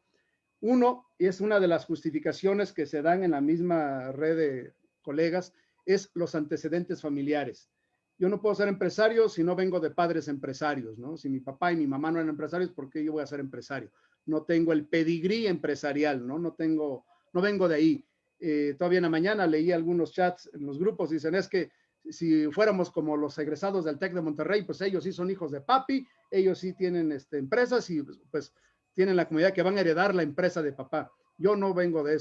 Uno, y es una de las justificaciones que se dan en la misma red de colegas, es los antecedentes familiares. Yo no puedo ser empresario si no vengo de padres empresarios, ¿no? Si mi papá y mi mamá no eran empresarios, ¿por qué yo voy a ser empresario? No tengo el pedigrí empresarial, ¿no? No vengo de ahí. Todavía en la mañana leí algunos chats en los grupos, dicen, es que si fuéramos como los egresados del TEC de Monterrey, pues ellos sí son hijos de papi, ellos sí tienen empresas y pues tienen la comunidad que van a heredar la empresa de papá. Yo no vengo de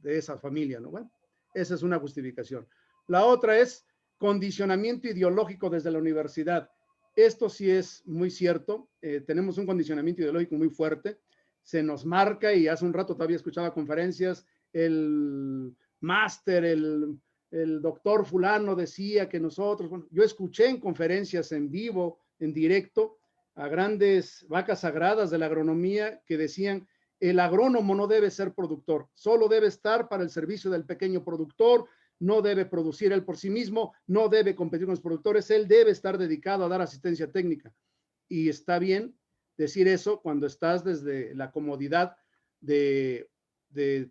esa familia, ¿no? Bueno, esa es una justificación. La otra es condicionamiento ideológico desde la universidad. Esto sí es muy cierto. Tenemos un condicionamiento ideológico muy fuerte. Se nos marca, y hace un rato todavía escuchaba conferencias, el máster, el doctor fulano decía que nosotros, bueno, yo escuché en conferencias en vivo, en directo, a grandes vacas sagradas de la agronomía que decían, el agrónomo no debe ser productor, solo debe estar para el servicio del pequeño productor, no debe producir él por sí mismo, no debe competir con los productores, él debe estar dedicado a dar asistencia técnica. Y está bien decir eso cuando estás desde la comodidad de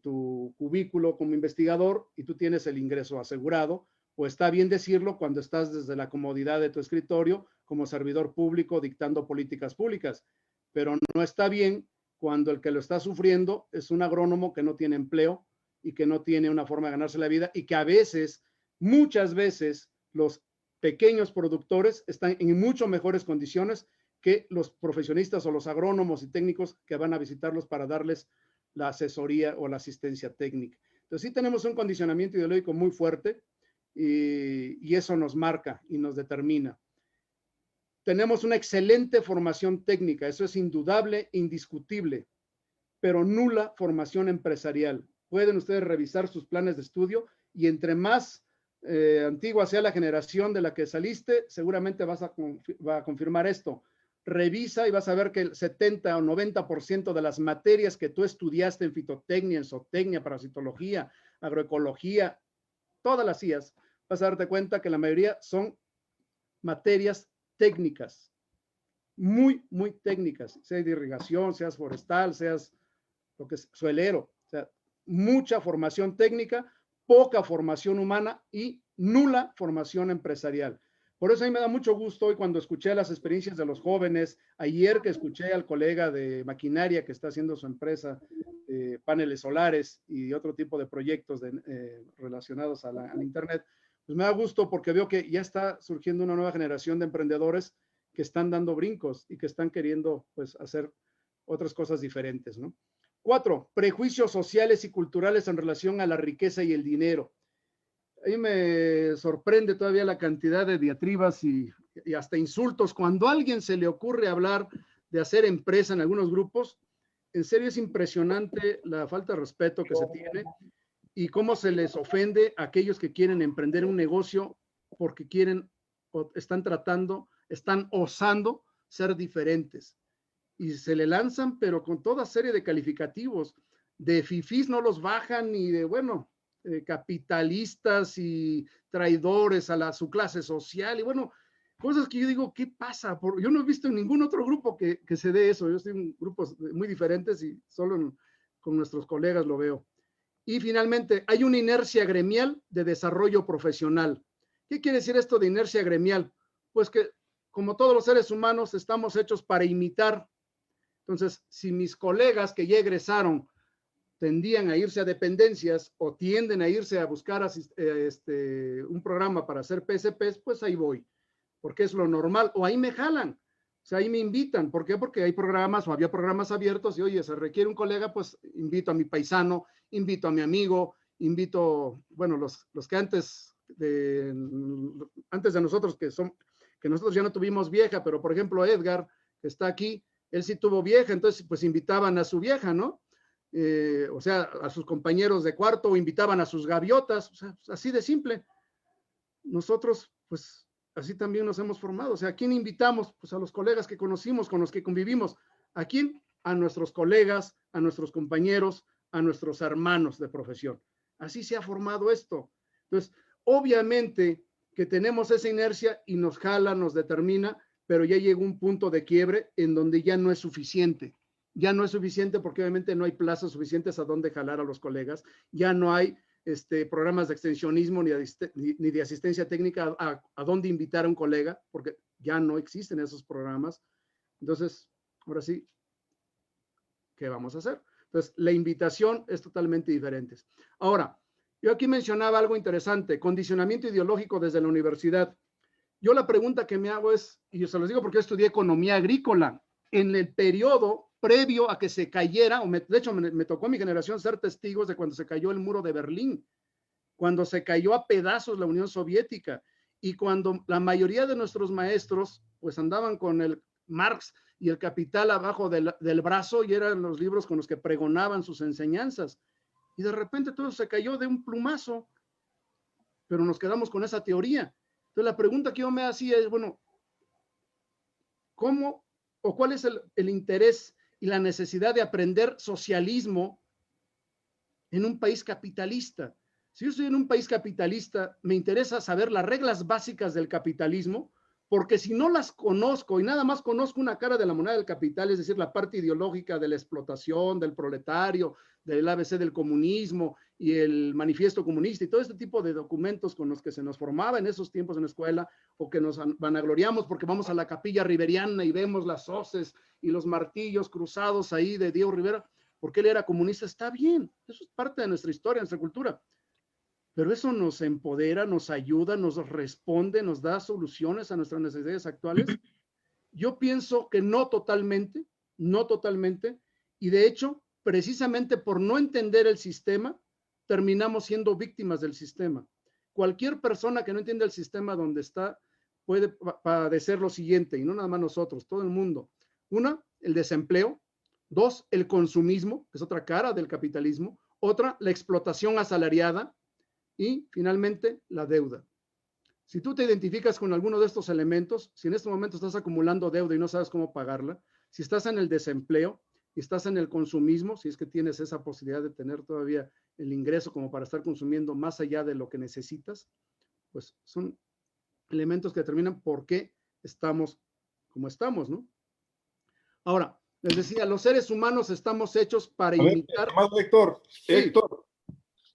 tu cubículo como investigador y tú tienes el ingreso asegurado, o está bien decirlo cuando estás desde la comodidad de tu escritorio como servidor público dictando políticas públicas, pero no está bien cuando el que lo está sufriendo es un agrónomo que no tiene empleo y que no tiene una forma de ganarse la vida y que a veces, muchas veces, los pequeños productores están en mucho mejores condiciones que los profesionistas o los agrónomos y técnicos que van a visitarlos para darles la asesoría o la asistencia técnica. Entonces sí tenemos un condicionamiento ideológico muy fuerte y eso nos marca y nos determina. Tenemos una excelente formación técnica, eso es indudable, indiscutible, pero nula formación empresarial. Pueden ustedes revisar sus planes de estudio y entre más antigua sea la generación de la que saliste, seguramente va a confirmar esto. Revisa y vas a ver que el 70 o 90% de las materias que tú estudiaste en fitotecnia, en zootecnia, parasitología, agroecología, todas las IAS, vas a darte cuenta que la mayoría son materias técnicas, muy, muy técnicas, sea de irrigación, seas forestal, seas lo que es suelero, o sea, mucha formación técnica, poca formación humana y nula formación empresarial. Por eso a mí me da mucho gusto hoy cuando escuché las experiencias de los jóvenes, ayer que escuché al colega de maquinaria que está haciendo su empresa, paneles solares y otro tipo de proyectos relacionados al Internet, pues me da gusto porque veo que ya está surgiendo una nueva generación de emprendedores que están dando brincos y que están queriendo pues hacer otras cosas diferentes, ¿no? 4, prejuicios sociales y culturales en relación a la riqueza y el dinero. A mí me sorprende todavía la cantidad de diatribas y hasta insultos. Cuando a alguien se le ocurre hablar de hacer empresa en algunos grupos, en serio es impresionante la falta de respeto que se tiene y cómo se les ofende a aquellos que quieren emprender un negocio porque quieren o están osando ser diferentes. Y se le lanzan, pero con toda serie de calificativos. De fifís no los bajan ni de, bueno, capitalistas y traidores a su clase social y bueno, cosas que yo digo, ¿qué pasa? Yo no he visto en ningún otro grupo que se dé eso. Yo estoy en grupos muy diferentes y solo con nuestros colegas lo veo. Y finalmente, hay una inercia gremial de desarrollo profesional. ¿Qué quiere decir esto de inercia gremial? Pues que, como todos los seres humanos, estamos hechos para imitar. Entonces, si mis colegas que ya egresaron tendían a irse a dependencias o tienden a irse a buscar un programa para hacer PSPs, pues ahí voy, porque es lo normal, o ahí me jalan, o sea, ahí me invitan. ¿Por qué? Porque hay programas o había programas abiertos y, oye, se requiere un colega, pues invito a mi paisano, invito a mi amigo, invito, bueno, los que antes de nosotros, que nosotros ya no tuvimos vieja, pero por ejemplo Edgar, que está aquí, él sí tuvo vieja, entonces pues invitaban a su vieja, ¿no? O sea, a sus compañeros de cuarto, o invitaban a sus gaviotas, o sea, así de simple. Nosotros, pues, así también nos hemos formado. O sea, ¿a quién invitamos? Pues a los colegas que conocimos, con los que convivimos. ¿A quién? A nuestros colegas, a nuestros compañeros, a nuestros hermanos de profesión. Así se ha formado esto. Entonces, obviamente que tenemos esa inercia y nos jala, nos determina, pero ya llega un punto de quiebre en donde ya no es suficiente. Ya no es suficiente porque obviamente no hay plazas suficientes a dónde jalar a los colegas, ya no hay programas de extensionismo ni de asistencia técnica a dónde invitar a un colega, porque ya no existen esos programas. Entonces, ahora sí, ¿qué vamos a hacer? Entonces, la invitación es totalmente diferente. Ahora, yo aquí mencionaba algo interesante, condicionamiento ideológico desde la universidad. Yo la pregunta que me hago es, y yo se los digo porque yo estudié economía agrícola, en el periodo previo a que se cayera, de hecho me tocó a mi generación ser testigos de cuando se cayó el muro de Berlín, cuando se cayó a pedazos la Unión Soviética, y cuando la mayoría de nuestros maestros pues andaban con el Marx y el Capital abajo del brazo, y eran los libros con los que pregonaban sus enseñanzas, y de repente todo se cayó de un plumazo, pero nos quedamos con esa teoría. Entonces la pregunta que yo me hacía es, bueno, ¿cómo o cuál es el interés y la necesidad de aprender socialismo en un país capitalista? Si yo estoy en un país capitalista, me interesa saber las reglas básicas del capitalismo, porque si no las conozco y nada más conozco una cara de la moneda del capital, es decir, la parte ideológica de la explotación, del proletario, del ABC del comunismo y el manifiesto comunista y todo este tipo de documentos con los que se nos formaba en esos tiempos en la escuela, o que nos vanagloriamos porque vamos a la capilla riveriana y vemos las hoces y los martillos cruzados ahí de Diego Rivera, porque él era comunista. Está bien, eso es parte de nuestra historia, nuestra cultura. Pero eso nos empodera, nos ayuda, nos responde, nos da soluciones a nuestras necesidades actuales. Yo pienso que no totalmente, y de hecho, precisamente por no entender el sistema, terminamos siendo víctimas del sistema. Cualquier persona que no entienda el sistema donde está puede padecer lo siguiente, y no nada más nosotros, todo el mundo. Una, el desempleo. Dos, el consumismo, que es otra cara del capitalismo. Otra, la explotación asalariada. Y finalmente, la deuda. Si tú te identificas con alguno de estos elementos, si en este momento estás acumulando deuda y no sabes cómo pagarla, si estás en el desempleo y estás en el consumismo, si es que tienes esa posibilidad de tener todavía el ingreso como para estar consumiendo más allá de lo que necesitas, pues son elementos que determinan por qué estamos como estamos, ¿no? Ahora, les decía, los seres humanos estamos hechos para imitar. Héctor, Sí. Héctor,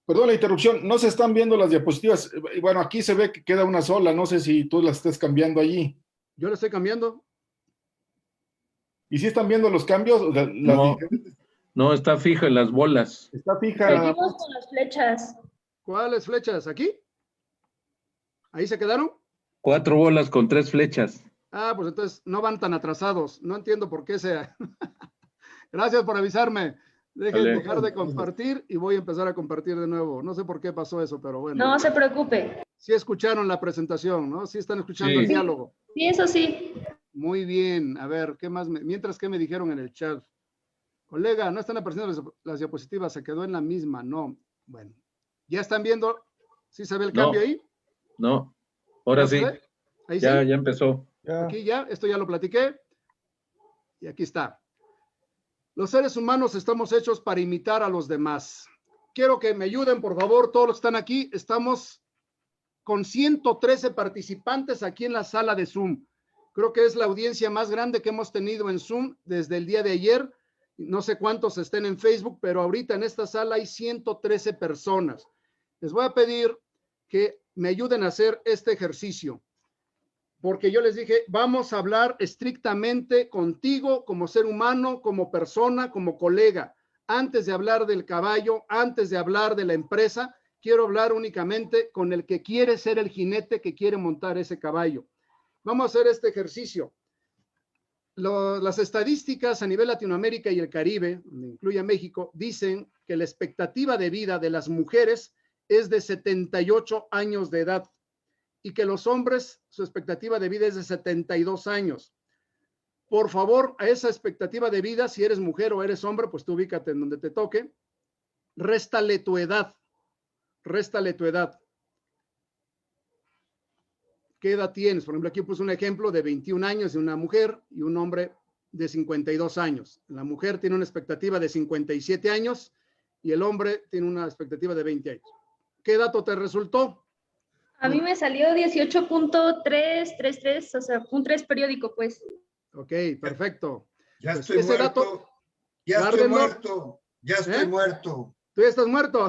perdón la interrupción, no se están viendo las diapositivas. Bueno, aquí se ve que queda una sola, no sé si tú las estés cambiando allí. Yo la estoy cambiando. ¿Y si están viendo los cambios? No, está fija en las bolas. Está fija. Seguimos con las flechas. ¿Cuáles flechas? ¿Aquí? ¿Ahí se quedaron? 4 bolas con 3 flechas. Ah, pues entonces no van tan atrasados. No entiendo por qué sea. Gracias por avisarme. Dejar de compartir y voy a empezar a compartir de nuevo. No sé por qué pasó eso, pero bueno. No se preocupe. Sí escucharon la presentación, ¿no? Sí están escuchando el diálogo. Sí, eso sí. Muy bien. A ver, ¿qué más? Mientras, ¿qué me dijeron en el chat? Colega, no están apareciendo las diapositivas, se quedó en la misma. No. Bueno. ¿Ya están viendo? ¿Sí se ve el cambio ahí? No. Ahora sí. Ahí ya, sí. ya empezó. Aquí ya, esto ya lo platiqué. Y aquí está. Los seres humanos estamos hechos para imitar a los demás. Quiero que me ayuden, por favor, todos los que están aquí. Estamos con 113 participantes aquí en la sala de Zoom. Creo que es la audiencia más grande que hemos tenido en Zoom desde el día de ayer. No sé cuántos estén en Facebook, pero ahorita en esta sala hay 113 personas. Les voy a pedir que me ayuden a hacer este ejercicio, porque yo les dije, vamos a hablar estrictamente contigo como ser humano, como persona, como colega. Antes de hablar del caballo, antes de hablar de la empresa, quiero hablar únicamente con el que quiere ser el jinete que quiere montar ese caballo. Vamos a hacer este ejercicio. Las estadísticas a nivel Latinoamérica y el Caribe, donde incluye a México, dicen que la expectativa de vida de las mujeres es de 78 años de edad y que los hombres, su expectativa de vida es de 72 años. Por favor, a esa expectativa de vida, si eres mujer o eres hombre, pues tú ubícate en donde te toque, réstale tu edad, réstale tu edad. ¿Qué edad tienes? Por ejemplo, aquí puse un ejemplo de 21 años de una mujer y un hombre de 52 años. La mujer tiene una expectativa de 57 años y el hombre tiene una expectativa de 20 años. ¿Qué dato te resultó? A mí me salió 18.333, o sea, un 3 periódico, pues. Ok, perfecto. Ya Pues estoy ese muerto. dato, Ya estoy guárdenlo. muerto. Ya estoy ¿Eh? muerto. Tú ya estás muerto.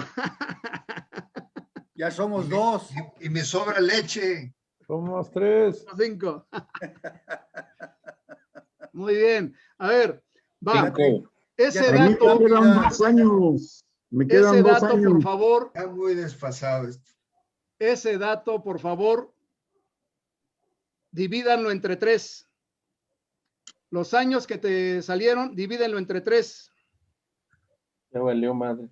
Ya somos dos. Y me sobra leche. Somos 3. 5. Muy bien. A ver, va. 5. Ese Ya A mí dato, me quedan 2 años. Me quedan ese 2 dato, por años. favor, Está muy desfasado esto. ese dato, por favor, divídanlo entre 3. Los años que te salieron, divídenlo entre 3. Ya valió madre.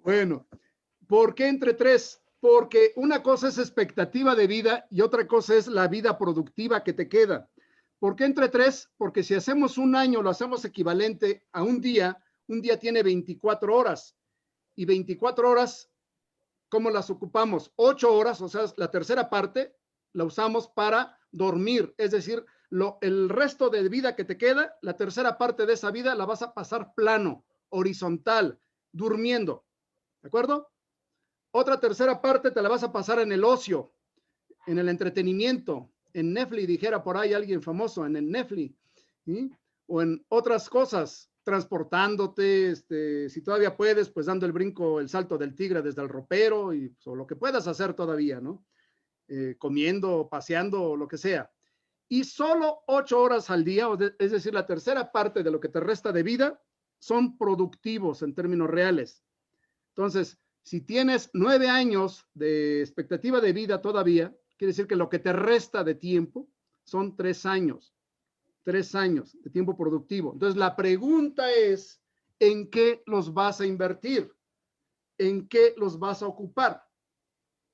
Bueno, ¿por qué entre 3? Porque una cosa es expectativa de vida y otra cosa es la vida productiva que te queda. ¿Por qué entre 3? Porque si hacemos un año, lo hacemos equivalente a un día tiene 24 horas. Y 24 horas, ¿cómo las ocupamos? 8 horas, o sea, la tercera parte la usamos para dormir. Es decir, el resto de vida que te queda, la tercera parte de esa vida la vas a pasar plano, horizontal, durmiendo. ¿De acuerdo? Otra tercera parte te la vas a pasar en el ocio, en el entretenimiento, en Netflix, dijera por ahí alguien famoso, en el Netflix, ¿sí? O en otras cosas, transportándote, si todavía puedes, pues dando el brinco, el salto del tigre desde el ropero, y, o lo que puedas hacer todavía, ¿no? Comiendo, paseando, lo que sea. Y solo 8 horas al día, es decir, la tercera parte de lo que te resta de vida, son productivos en términos reales. Entonces, si tienes 9 años de expectativa de vida todavía, quiere decir que lo que te resta de tiempo son 3 años. 3 años de tiempo productivo. Entonces, la pregunta es, ¿en qué los vas a invertir? ¿En qué los vas a ocupar?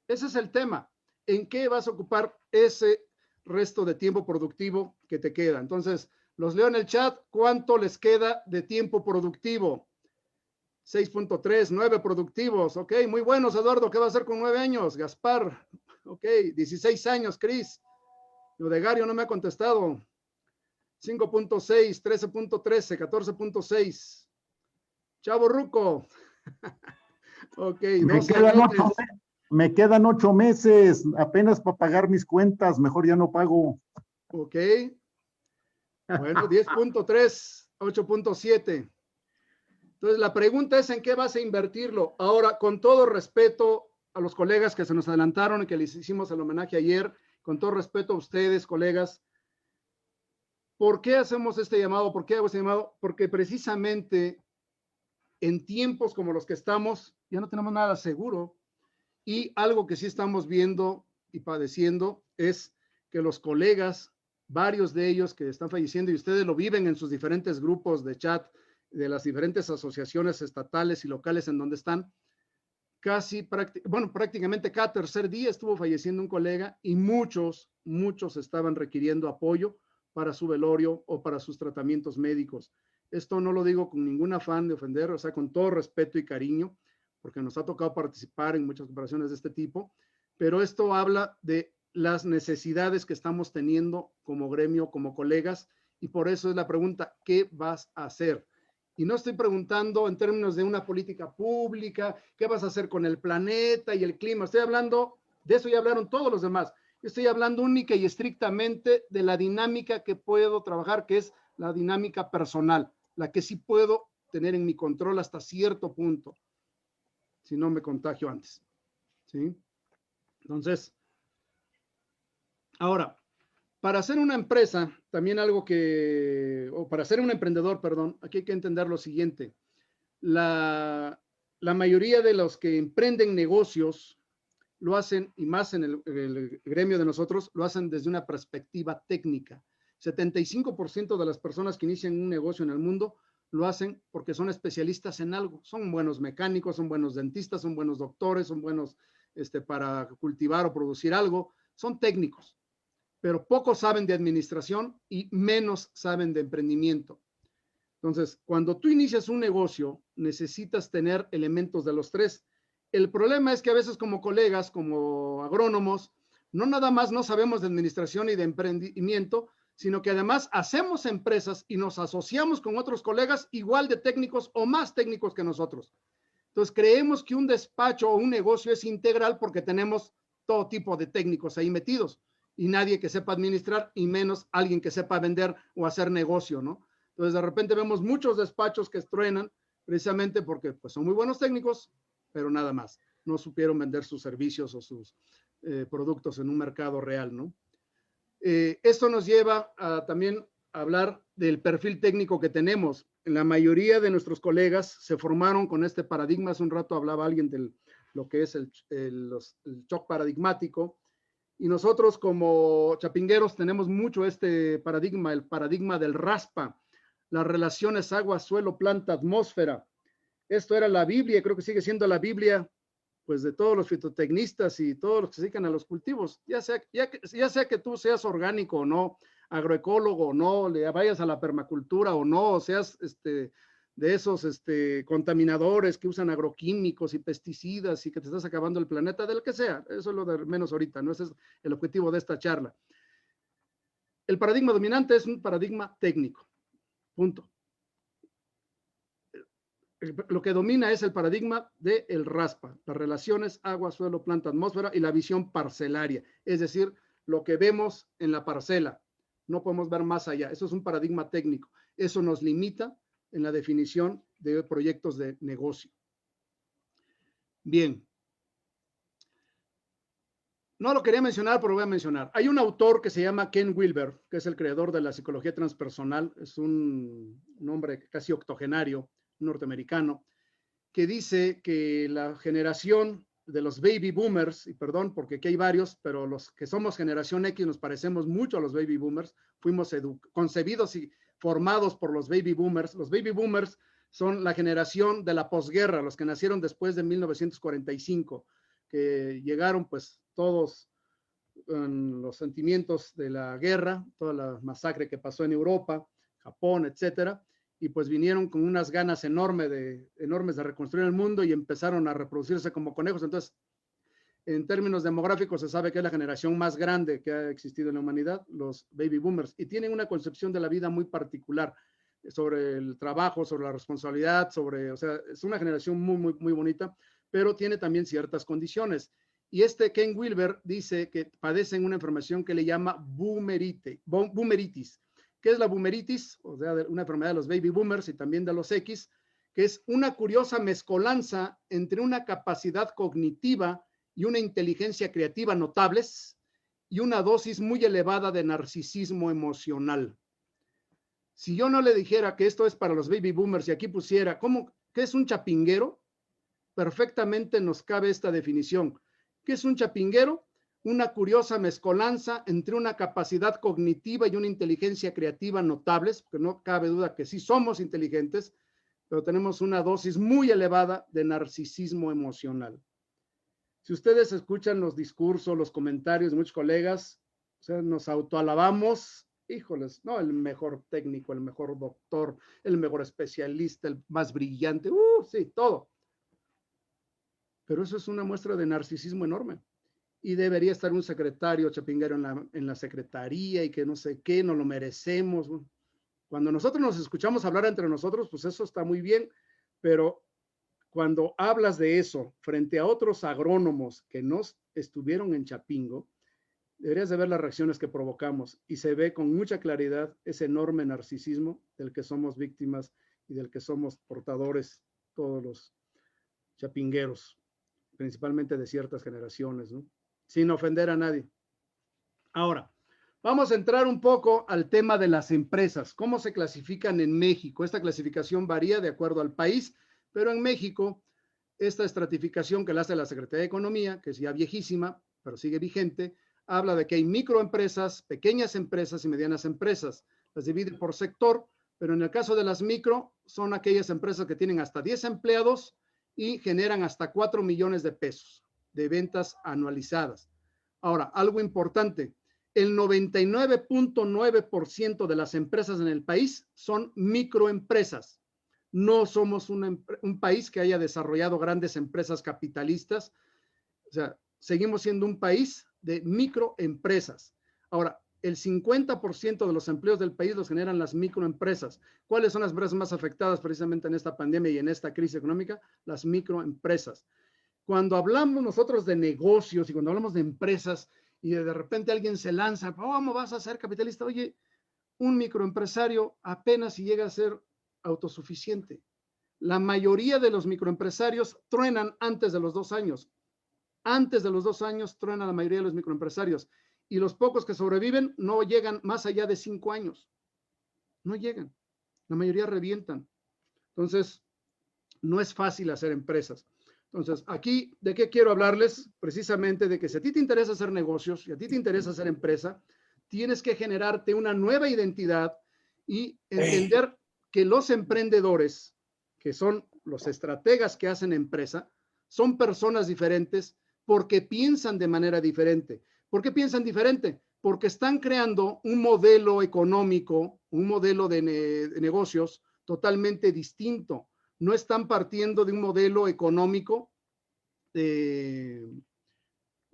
Ese es el tema. ¿En qué vas a ocupar ese resto de tiempo productivo que te queda? Entonces, los leo en el chat. ¿Cuánto les queda de tiempo productivo? 6.3, 9 productivos. Ok, muy buenos, Eduardo. ¿Qué va a hacer con 9 años? Gaspar. Ok, 16 años, Cris. Odegario no me ha contestado. 5.6, 13.13, 14.6. Chavo Ruco. Ok, Me quedan 8 meses, apenas para pagar mis cuentas, mejor ya no pago. Ok. Bueno, 10.3, 8.7. Entonces, la pregunta es en qué vas a invertirlo. Ahora, con todo respeto a los colegas que se nos adelantaron y que les hicimos el homenaje ayer, con todo respeto a ustedes, colegas, ¿por qué hacemos este llamado? ¿Por qué hago este llamado? Porque precisamente en tiempos como los que estamos, ya no tenemos nada seguro. Y algo que sí estamos viendo y padeciendo es que los colegas, varios de ellos que están falleciendo, y ustedes lo viven en sus diferentes grupos de chat, de las diferentes asociaciones estatales y locales en donde están, prácticamente cada tercer día estuvo falleciendo un colega y muchos estaban requiriendo apoyo para su velorio o para sus tratamientos médicos. Esto no lo digo con ningún afán de ofender, o sea, con todo respeto y cariño, porque nos ha tocado participar en muchas operaciones de este tipo, pero esto habla de las necesidades que estamos teniendo como gremio, como colegas, y por eso es la pregunta, ¿qué vas a hacer? Y no estoy preguntando en términos de una política pública, ¿qué vas a hacer con el planeta y el clima? Estoy hablando, de eso ya hablaron todos los demás. Estoy hablando única y estrictamente de la dinámica que puedo trabajar, que es la dinámica personal, la que sí puedo tener en mi control hasta cierto punto, si no me contagio antes. ¿Sí? Entonces, ahora, para hacer una empresa, también o para ser un emprendedor, perdón, aquí hay que entender lo siguiente. La mayoría de los que emprenden negocios lo hacen, y más en el gremio de nosotros, lo hacen desde una perspectiva técnica. 75% de las personas que inician un negocio en el mundo lo hacen porque son especialistas en algo. Son buenos mecánicos, son buenos dentistas, son buenos doctores, son buenos para cultivar o producir algo. Son técnicos, pero pocos saben de administración y menos saben de emprendimiento. Entonces, cuando tú inicias un negocio, necesitas tener elementos de los tres. El problema es que a veces como colegas, como agrónomos, no nada más no sabemos de administración y de emprendimiento, sino que además hacemos empresas y nos asociamos con otros colegas igual de técnicos o más técnicos que nosotros. Entonces, creemos que un despacho o un negocio es integral porque tenemos todo tipo de técnicos ahí metidos y nadie que sepa administrar y menos alguien que sepa vender o hacer negocio, ¿no? Entonces, de repente vemos muchos despachos que truenan precisamente porque pues, son muy buenos técnicos, pero nada más. No supieron vender sus servicios o sus productos en un mercado real, ¿no? Esto nos lleva a también hablar del perfil técnico que tenemos. La mayoría de nuestros colegas se formaron con este paradigma. Hace un rato hablaba alguien de lo que es el shock paradigmático. Y nosotros como chapingueros tenemos mucho este paradigma, el paradigma del RASPA, las relaciones agua, suelo, planta, atmósfera. Esto era la Biblia, creo que sigue siendo la Biblia, pues de todos los fitotecnistas y todos los que se dedican a los cultivos, ya sea que tú seas orgánico o no, agroecólogo o no, le vayas a la permacultura o no, seas de esos contaminadores que usan agroquímicos y pesticidas y que te estás acabando el planeta, del que sea, eso es lo de menos ahorita, no ese es el objetivo de esta charla. El paradigma dominante es un paradigma técnico, punto. Lo que domina es el paradigma del RASPA, las relaciones agua, suelo, planta, atmósfera y la visión parcelaria, es decir, lo que vemos en la parcela. No podemos ver más allá. Eso es un paradigma técnico. Eso nos limita en la definición de proyectos de negocio. Bien. No lo quería mencionar, pero lo voy a mencionar. Hay un autor que se llama Ken Wilber, que es el creador de la psicología transpersonal. Es un hombre casi octogenario, norteamericano, que dice que la generación de los baby boomers, y perdón porque aquí hay varios, pero los que somos generación X nos parecemos mucho a los baby boomers, fuimos concebidos y formados por los baby boomers. Los baby boomers son la generación de la posguerra, los que nacieron después de 1945, que llegaron pues todos los sentimientos de la guerra, toda la masacre que pasó en Europa, Japón, etcétera, y pues vinieron con unas ganas enormes de reconstruir el mundo y empezaron a reproducirse como conejos. Entonces, en términos demográficos se sabe que es la generación más grande que ha existido en la humanidad, los baby boomers, y tienen una concepción de la vida muy particular sobre el trabajo, sobre la responsabilidad, o sea, es una generación muy, muy, muy bonita, pero tiene también ciertas condiciones. Y Ken Wilber dice que padecen una enfermedad que le llama boomeritis. ¿Qué es la boomeritis? O sea, una enfermedad de los baby boomers y también de los X, que es una curiosa mezcolanza entre una capacidad cognitiva y una inteligencia creativa notables y una dosis muy elevada de narcisismo emocional. Si yo no le dijera que esto es para los baby boomers y aquí pusiera, ¿qué es un chapinguero? Perfectamente nos cabe esta definición. ¿Qué es un chapinguero? Una curiosa mezcolanza entre una capacidad cognitiva y una inteligencia creativa notables, porque no cabe duda que sí somos inteligentes, pero tenemos una dosis muy elevada de narcisismo emocional. Si ustedes escuchan los discursos, los comentarios de muchos colegas, o sea, nos autoalabamos, híjoles, no, el mejor técnico, el mejor doctor, el mejor especialista, el más brillante, sí, todo. Pero eso es una muestra de narcisismo enorme. Y debería estar un secretario chapinguero en la secretaría y que no sé qué, no lo merecemos. Cuando nosotros nos escuchamos hablar entre nosotros, pues eso está muy bien, pero cuando hablas de eso frente a otros agrónomos que no estuvieron en Chapingo, deberías de ver las reacciones que provocamos y se ve con mucha claridad ese enorme narcisismo del que somos víctimas y del que somos portadores todos los chapingueros, principalmente de ciertas generaciones, ¿no? Sin ofender a nadie. Ahora, vamos a entrar un poco al tema de las empresas. ¿Cómo se clasifican en México? Esta clasificación varía de acuerdo al país, pero en México, esta estratificación que la hace la Secretaría de Economía, que es ya viejísima, pero sigue vigente, habla de que hay microempresas, pequeñas empresas y medianas empresas. Las divide por sector, pero en el caso de las micro, son aquellas empresas que tienen hasta 10 empleados y generan hasta 4 millones de pesos de ventas anualizadas. Ahora, algo importante, el 99.9% de las empresas en el país son microempresas. No somos un país que haya desarrollado grandes empresas capitalistas. O sea, seguimos siendo un país de microempresas. Ahora, el 50% de los empleos del país los generan las microempresas. ¿Cuáles son las empresas más afectadas precisamente en esta pandemia y en esta crisis económica? Las microempresas. Cuando hablamos nosotros de negocios y cuando hablamos de empresas y de repente alguien se lanza, ¿cómo vas a ser capitalista? Oye, un microempresario apenas si llega a ser autosuficiente. La mayoría de los microempresarios truenan antes de los 2 años. Antes de los 2 años truena la mayoría de los microempresarios. Y los pocos que sobreviven no llegan más allá de 5 años. No llegan. La mayoría revientan. Entonces, no es fácil hacer empresas. Entonces, aquí, ¿de qué quiero hablarles? Precisamente de que si a ti te interesa hacer negocios, si a ti te interesa hacer empresa, tienes que generarte una nueva identidad y entender que los emprendedores, que son los estrategas que hacen empresa, son personas diferentes porque piensan de manera diferente. ¿Por qué piensan diferente? Porque están creando un modelo económico, un modelo de negocios totalmente distinto. No están partiendo de un modelo económico de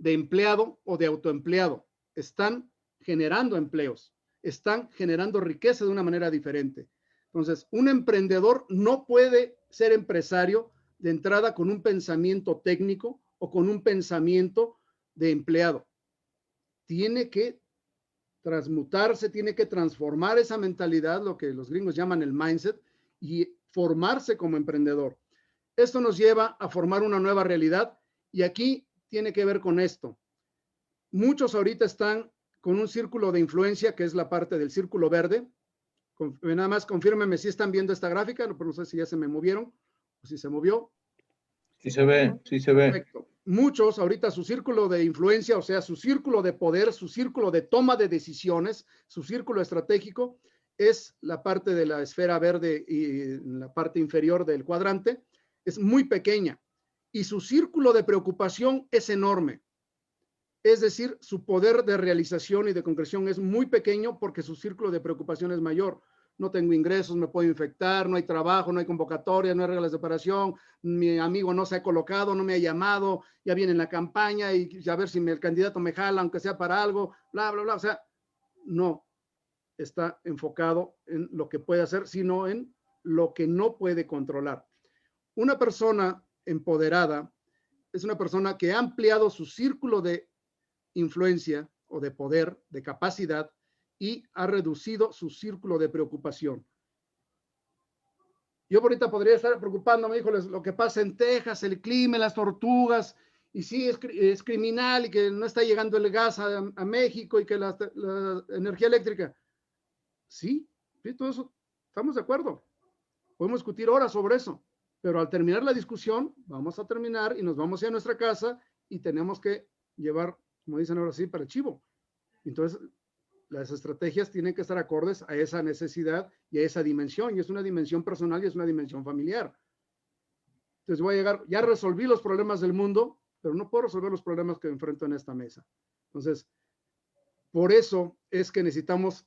empleado o de autoempleado. Están generando empleos, están generando riqueza de una manera diferente. Entonces, un emprendedor no puede ser empresario de entrada con un pensamiento técnico o con un pensamiento de empleado. Tiene que transmutarse, tiene que transformar esa mentalidad, lo que los gringos llaman el mindset, y formarse como emprendedor. Esto nos lleva a formar una nueva realidad y aquí tiene que ver con esto. Muchos ahorita están con un círculo de influencia, que es la parte del círculo verde. Nada más confírmenme si están viendo esta gráfica, pero no sé si ya se me movieron o si se movió. Sí se ve, sí se ve. Perfecto. Muchos ahorita su círculo de influencia, o sea, su círculo de poder, su círculo de toma de decisiones, su círculo estratégico, es la parte de la esfera verde y la parte inferior del cuadrante, es muy pequeña y su círculo de preocupación es enorme. Es decir, su poder de realización y de concreción es muy pequeño porque su círculo de preocupación es mayor. No tengo ingresos, me puedo infectar, no hay trabajo, no hay convocatoria, no hay reglas de operación, mi amigo no se ha colocado, no me ha llamado, ya viene en la campaña y a ver si el candidato me jala, aunque sea para algo, bla, bla, bla. O sea, no está enfocado en lo que puede hacer, sino en lo que no puede controlar. Una persona empoderada es una persona que ha ampliado su círculo de influencia o de poder, de capacidad, y ha reducido su círculo de preocupación. Yo ahorita podría estar preocupándome, híjoles, lo que pasa en Texas, el clima, las tortugas, y sí es criminal y que no está llegando el gas a México y que la energía eléctrica. Sí, todo eso, estamos de acuerdo. Podemos discutir horas sobre eso, pero al terminar la discusión, vamos a terminar y nos vamos a nuestra casa y tenemos que llevar, como dicen ahora sí, para el chivo. Entonces, las estrategias tienen que estar acordes a esa necesidad y a esa dimensión, y es una dimensión personal y es una dimensión familiar. Entonces voy a llegar, ya resolví los problemas del mundo, pero no puedo resolver los problemas que enfrento en esta mesa. Entonces, por eso es que necesitamos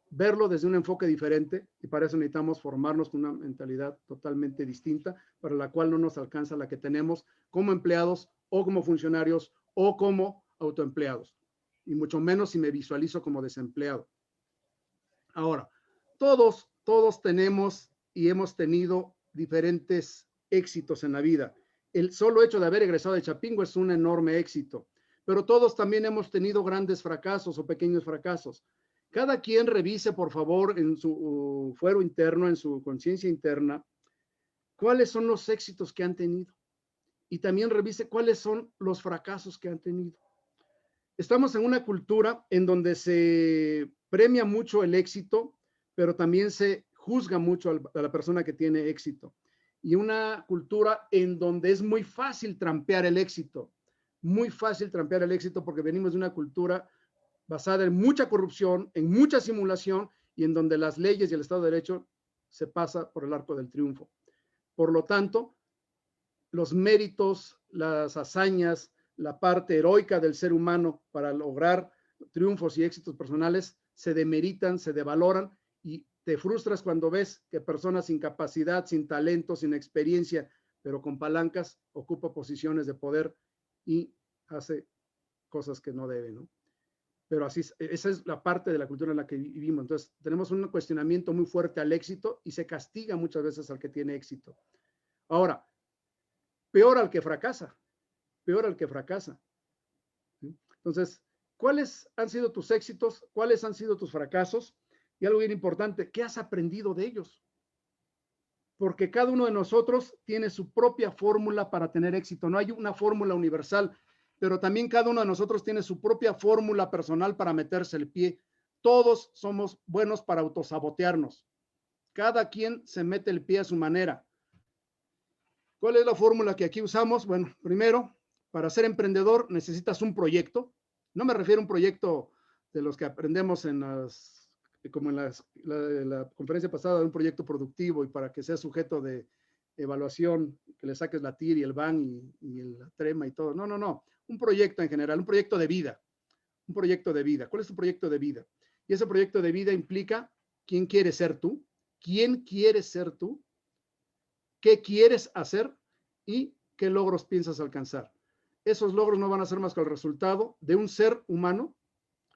verlo desde un enfoque diferente y para eso necesitamos formarnos con una mentalidad totalmente distinta, para la cual no nos alcanza la que tenemos como empleados o como funcionarios o como autoempleados. Y mucho menos si me visualizo como desempleado. Ahora, todos tenemos y hemos tenido diferentes éxitos en la vida. El solo hecho de haber egresado de Chapingo es un enorme éxito, pero todos también hemos tenido grandes fracasos o pequeños fracasos. Cada quien revise, por favor, en su fuero interno, en su conciencia interna, cuáles son los éxitos que han tenido. Y también revise cuáles son los fracasos que han tenido. Estamos en una cultura en donde se premia mucho el éxito, pero también se juzga mucho a la persona que tiene éxito. Y una cultura en donde es muy fácil trampear el éxito. Muy fácil trampear el éxito porque venimos de una cultura basada en mucha corrupción, en mucha simulación y en donde las leyes y el Estado de Derecho se pasa por el arco del triunfo. Por lo tanto, los méritos, las hazañas, la parte heroica del ser humano para lograr triunfos y éxitos personales se demeritan, se devaloran y te frustras cuando ves que personas sin capacidad, sin talento, sin experiencia, pero con palancas, ocupa posiciones de poder y hace cosas que no debe, ¿no? Pero así, esa es la parte de la cultura en la que vivimos. Entonces, tenemos un cuestionamiento muy fuerte al éxito y se castiga muchas veces al que tiene éxito. Ahora, peor al que fracasa, peor al que fracasa. ¿Sí? Entonces, ¿cuáles han sido tus éxitos? ¿Cuáles han sido tus fracasos? Y algo bien importante, ¿qué has aprendido de ellos? Porque cada uno de nosotros tiene su propia fórmula para tener éxito. No hay una fórmula universal, pero también cada uno de nosotros tiene su propia fórmula personal para meterse el pie. Todos somos buenos para autosabotearnos. Cada quien se mete el pie a su manera. ¿Cuál es la fórmula que aquí usamos? Bueno, primero, para ser emprendedor necesitas un proyecto. No me refiero a un proyecto de los que aprendemos en como en la conferencia pasada, un proyecto productivo y para que sea sujeto de evaluación, que le saques la TIR y el BAN y la TREMA y todo. No, no, no. Un proyecto en general, un proyecto de vida. Un proyecto de vida. ¿Cuál es tu proyecto de vida? Y ese proyecto de vida implica quién quieres ser tú, quién quieres ser tú, qué quieres hacer y qué logros piensas alcanzar. Esos logros no van a ser más que el resultado de un ser humano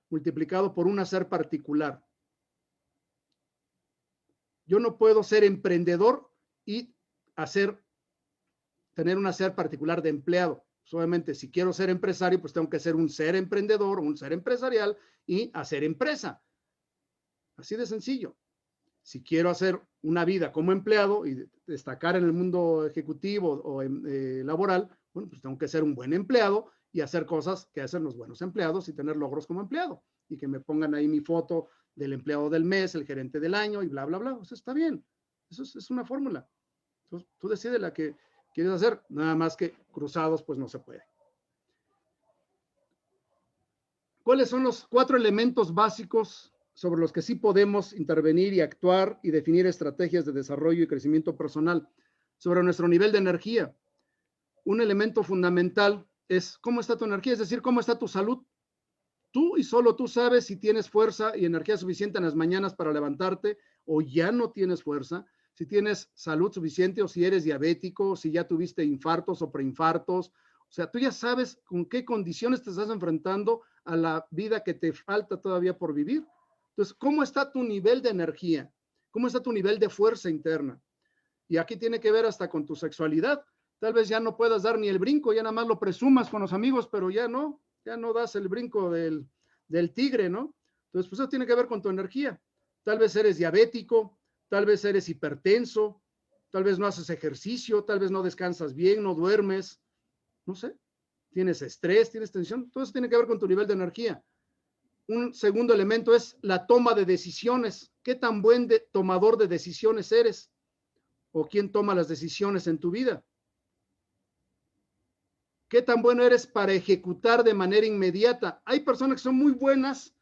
multiplicado por un hacer particular. Yo no puedo ser emprendedor y tener un hacer particular de empleado. Obviamente, si quiero ser empresario, pues tengo que ser un ser emprendedor, un ser empresarial y hacer empresa. Así de sencillo. Si quiero hacer una vida como empleado y destacar en el mundo ejecutivo o laboral, bueno, pues tengo que ser un buen empleado y hacer cosas que hacen los buenos empleados y tener logros como empleado. Y que me pongan ahí mi foto del empleado del mes, el gerente del año y bla, bla, bla. Eso está bien. Eso es una fórmula. Entonces, tú decides la que quieres hacer, nada más que cruzados, pues no se puede. ¿Cuáles son los 4 elementos básicos sobre los que sí podemos intervenir y actuar y definir estrategias de desarrollo y crecimiento personal? Sobre nuestro nivel de energía. Un elemento fundamental es cómo está tu energía, es decir, cómo está tu salud. Tú y solo tú sabes si tienes fuerza y energía suficiente en las mañanas para levantarte o ya no tienes fuerza, si tienes salud suficiente o si eres diabético, si ya tuviste infartos o preinfartos. O sea, tú ya sabes con qué condiciones te estás enfrentando a la vida que te falta todavía por vivir. Entonces, ¿cómo está tu nivel de energía? ¿Cómo está tu nivel de fuerza interna? Y aquí tiene que ver hasta con tu sexualidad. Tal vez ya no puedas dar ni el brinco, ya nada más lo presumas con los amigos, pero ya no das el brinco del tigre, ¿no? Entonces, pues eso tiene que ver con tu energía. Tal vez eres diabético, tal vez eres hipertenso, tal vez no haces ejercicio, tal vez no descansas bien, no duermes, no sé, tienes estrés, tienes tensión, todo eso tiene que ver con tu nivel de energía. Un segundo elemento es la toma de decisiones. ¿Qué tan buen tomador de decisiones eres? ¿O quién toma las decisiones en tu vida? ¿Qué tan bueno eres para ejecutar de manera inmediata? Hay personas que son muy buenas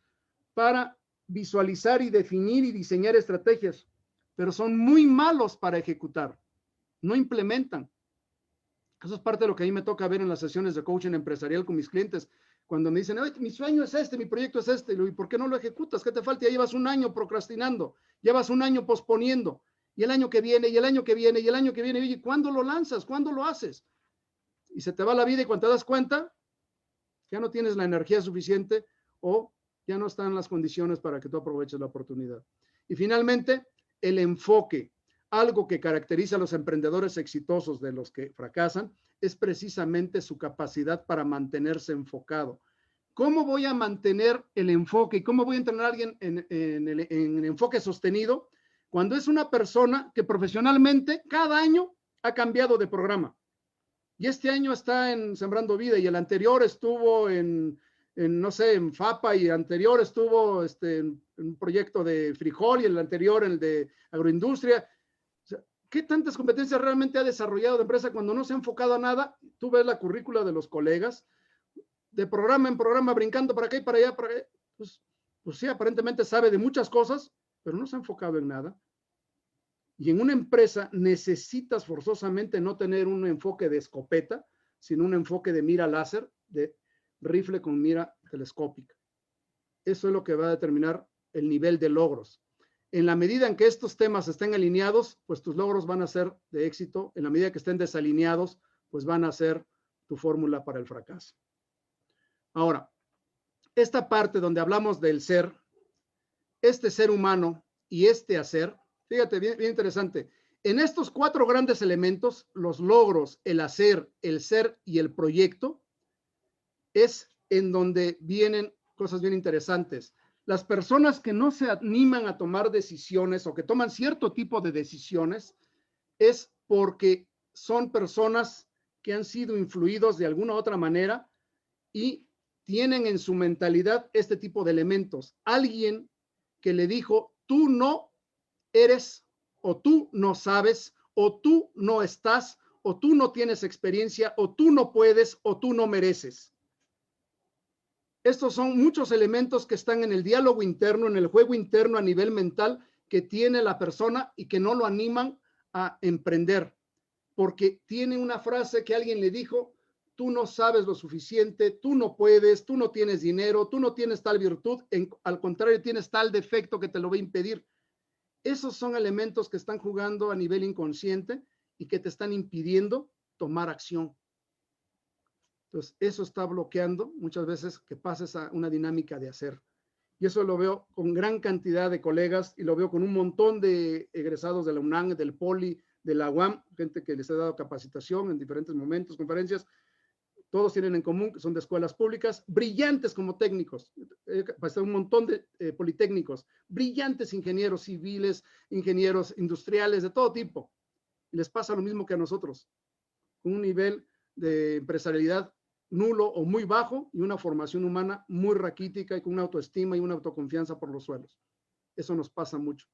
para visualizar y definir y diseñar estrategias, pero son muy malos para ejecutar. No implementan. Eso es parte de lo que a mí me toca ver en las sesiones de coaching empresarial con mis clientes. Cuando me dicen, mi sueño es este, mi proyecto es este, y ¿por qué no lo ejecutas? ¿Qué te falta? Ya llevas un año procrastinando, llevas un año posponiendo, y el año que viene, y el año que viene, y el año que viene, y ¿cuándo lo lanzas? ¿Cuándo lo haces? Y se te va la vida y cuando te das cuenta, ya no tienes la energía suficiente o ya no están las condiciones para que tú aproveches la oportunidad. Y finalmente, el enfoque. Algo que caracteriza a los emprendedores exitosos de los que fracasan es precisamente su capacidad para mantenerse enfocado. ¿Cómo voy a mantener el enfoque y cómo voy a entrenar a alguien en enfoque sostenido cuando es una persona que profesionalmente cada año ha cambiado de programa? Y este año está en Sembrando Vida y el anterior estuvo no sé, en FAPA y el anterior estuvo en un proyecto de frijol y el anterior en el de agroindustria. O sea, ¿qué tantas competencias realmente ha desarrollado de empresa cuando no se ha enfocado a nada? Tú ves la currícula de los colegas, de programa en programa, brincando para acá y para allá, pues sí, aparentemente sabe de muchas cosas, pero no se ha enfocado en nada. Y en una empresa necesitas forzosamente no tener un enfoque de escopeta, sino un enfoque de mira láser, de rifle con mira telescópica. Eso es lo que va a determinar el nivel de logros. En la medida en que estos temas estén alineados, pues tus logros van a ser de éxito. En la medida que estén desalineados, pues van a ser tu fórmula para el fracaso. Ahora, esta parte donde hablamos del ser, este ser humano y este hacer, fíjate, bien interesante. En estos 4 grandes elementos, los logros, el hacer, el ser y el proyecto, es en donde vienen cosas bien interesantes. Las personas que no se animan a tomar decisiones o que toman cierto tipo de decisiones es porque son personas que han sido influidos de alguna u otra manera y tienen en su mentalidad este tipo de elementos. Alguien que le dijo, tú no eres, o tú no sabes, o tú no estás, o tú no tienes experiencia, o tú no puedes, o tú no mereces. Estos son muchos elementos que están en el diálogo interno, en el juego interno a nivel mental que tiene la persona y que no lo animan a emprender, porque tiene una frase que alguien le dijo, tú no sabes lo suficiente, tú no puedes, tú no tienes dinero, tú no tienes tal virtud, al contrario, tienes tal defecto que te lo va a impedir. Esos son elementos que están jugando a nivel inconsciente y que te están impidiendo tomar acción. Entonces, eso está bloqueando muchas veces que pases a una dinámica de hacer. Y eso lo veo con gran cantidad de colegas y lo veo con un montón de egresados de la UNAM, del POLI, de la UAM, gente que les ha dado capacitación en diferentes momentos, conferencias. Todos tienen en común que son de escuelas públicas, brillantes como técnicos. Pasé un montón de politécnicos, brillantes ingenieros civiles, ingenieros industriales, de todo tipo. Y les pasa lo mismo que a nosotros, con un nivel de empresarialidad nulo o muy bajo y una formación humana muy raquítica y con una autoestima y una autoconfianza por los suelos. Eso nos pasa mucho.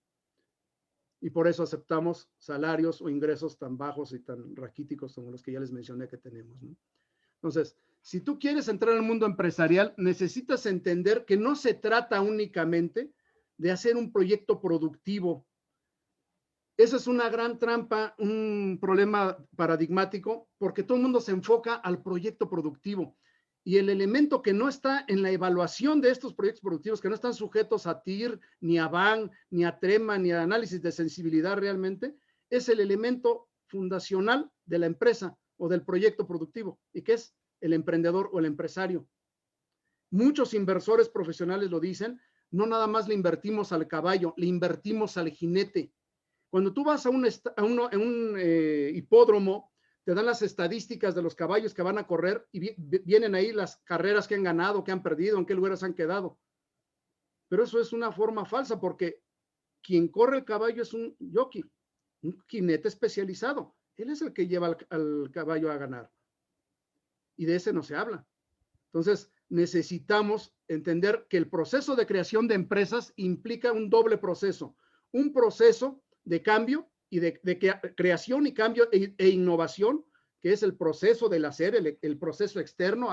Y por eso aceptamos salarios o ingresos tan bajos y tan raquíticos como los que ya les mencioné que tenemos, ¿no? Entonces, si tú quieres entrar al mundo empresarial, necesitas entender que no se trata únicamente de hacer un proyecto productivo. Esa es una gran trampa, un problema paradigmático, porque todo el mundo se enfoca al proyecto productivo. Y el elemento que no está en la evaluación de estos proyectos productivos, que no están sujetos a TIR, ni a BAN, ni a TREMA, ni a análisis de sensibilidad realmente, es el elemento fundacional de la empresa o del proyecto productivo, y que es el emprendedor o el empresario. Muchos inversores profesionales lo dicen, no nada más le invertimos al caballo, le invertimos al jinete. Cuando tú vas a un hipódromo, te dan las estadísticas de los caballos que van a correr y vienen ahí las carreras que han ganado, que han perdido, en qué lugares han quedado. Pero eso es una forma falsa porque quien corre el caballo es un jockey, un jinete especializado. Él es el que lleva al caballo a ganar. Y de ese no se habla. Entonces, necesitamos entender que el proceso de creación de empresas implica un doble proceso. Un proceso de cambio y de creación y cambio e innovación, que es el proceso del hacer, el proceso externo,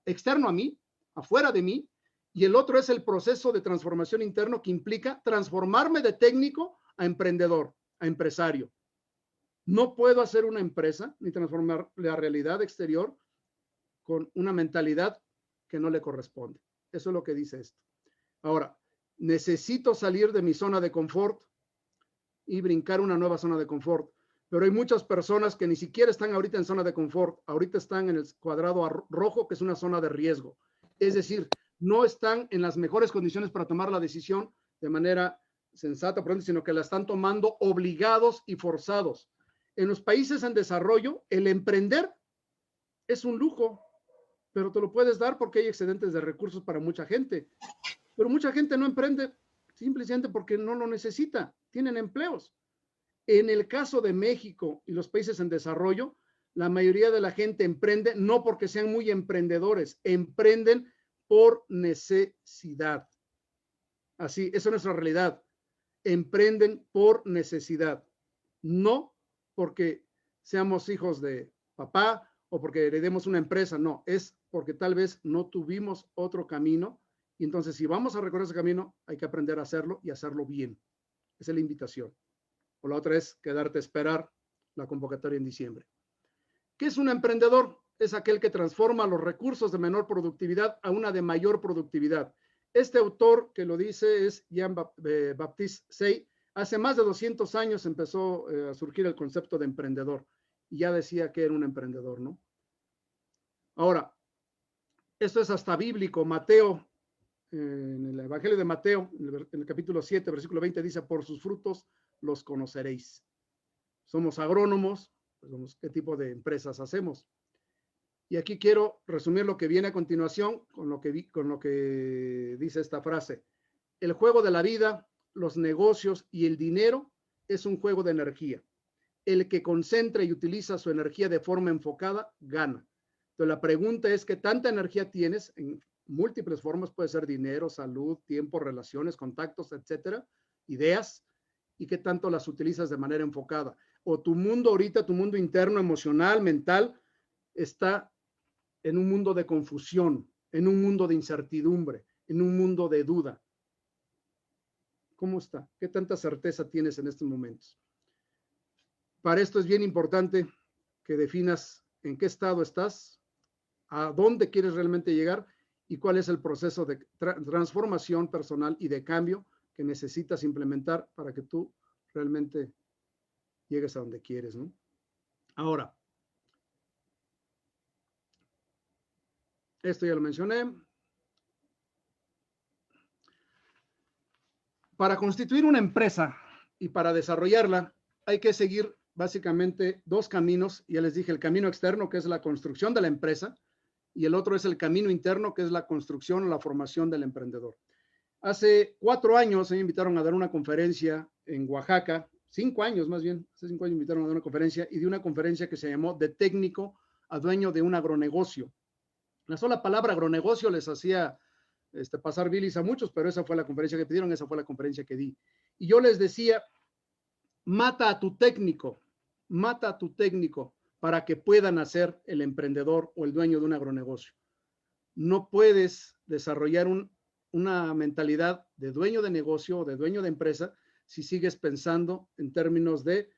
externo a mí, afuera de mí. Y el otro es el proceso de transformación interno que implica transformarme de técnico a emprendedor, a empresario. No puedo hacer una empresa ni transformar la realidad exterior con una mentalidad que no le corresponde. Eso es lo que dice esto. Ahora, necesito salir de mi zona de confort y brincar una nueva zona de confort. Pero hay muchas personas que ni siquiera están ahorita en zona de confort. Ahorita están en el cuadrado rojo, que es una zona de riesgo. Es decir, no están en las mejores condiciones para tomar la decisión de manera sensata, sino que la están tomando obligados y forzados. En los países en desarrollo, el emprender es un lujo, pero te lo puedes dar porque hay excedentes de recursos para mucha gente. Pero mucha gente no emprende simplemente porque no lo necesita, tienen empleos. En el caso de México y los países en desarrollo, la mayoría de la gente emprende no porque sean muy emprendedores, emprenden por necesidad. Así, esa es nuestra realidad. Emprenden por necesidad, no porque seamos hijos de papá o porque heredemos una empresa, no, es porque tal vez no tuvimos otro camino y entonces si vamos a recorrer ese camino hay que aprender a hacerlo y hacerlo bien. Esa es la invitación. O la otra es quedarte a esperar la convocatoria en diciembre. ¿Qué es un emprendedor? Es aquel que transforma los recursos de menor productividad a una de mayor productividad. Este autor que lo dice es Jean-Baptiste Say. Hace más de 200 años empezó a surgir el concepto de emprendedor y ya decía que era un emprendedor, ¿no? Ahora, esto es hasta bíblico. Mateo, en el Evangelio de Mateo, en el capítulo 7, versículo 20, dice, por sus frutos los conoceréis. Somos agrónomos, pues, ¿qué tipo de empresas hacemos? Y aquí quiero resumir lo que viene a continuación con lo que dice esta frase. El juego de la vida, los negocios y el dinero es un juego de energía. El que concentra y utiliza su energía de forma enfocada, gana. Entonces la pregunta es, ¿qué tanta energía tienes? En múltiples formas, puede ser dinero, salud, tiempo, relaciones, contactos, etcétera, ideas, y qué tanto las utilizas de manera enfocada. O tu mundo ahorita, tu mundo interno, emocional, mental, está en un mundo de confusión, en un mundo de incertidumbre, en un mundo de duda. ¿Cómo está? ¿Qué tanta certeza tienes en estos momentos? Para esto es bien importante que definas en qué estado estás, a dónde quieres realmente llegar y cuál es el proceso de transformación personal y de cambio que necesitas implementar para que tú realmente llegues a donde quieres, ¿no? Ahora, esto ya lo mencioné. Para constituir una empresa y para desarrollarla, hay que seguir básicamente dos caminos. Ya les dije, el camino externo, que es la construcción de la empresa, y el otro es el camino interno, que es la construcción o la formación del emprendedor. Hace 4 años me invitaron a dar una conferencia en Oaxaca, 5 años más bien, hace 5 años me invitaron a dar una conferencia, y di una conferencia que se llamó De técnico a dueño de un agronegocio. La sola palabra agronegocio les hacía pasar bilis a muchos, pero esa fue la conferencia que pidieron, esa fue la conferencia que di. Y yo les decía, mata a tu técnico para que puedan hacer el emprendedor o el dueño de un agronegocio. No puedes desarrollar una mentalidad de dueño de negocio o de dueño de empresa si sigues pensando en términos de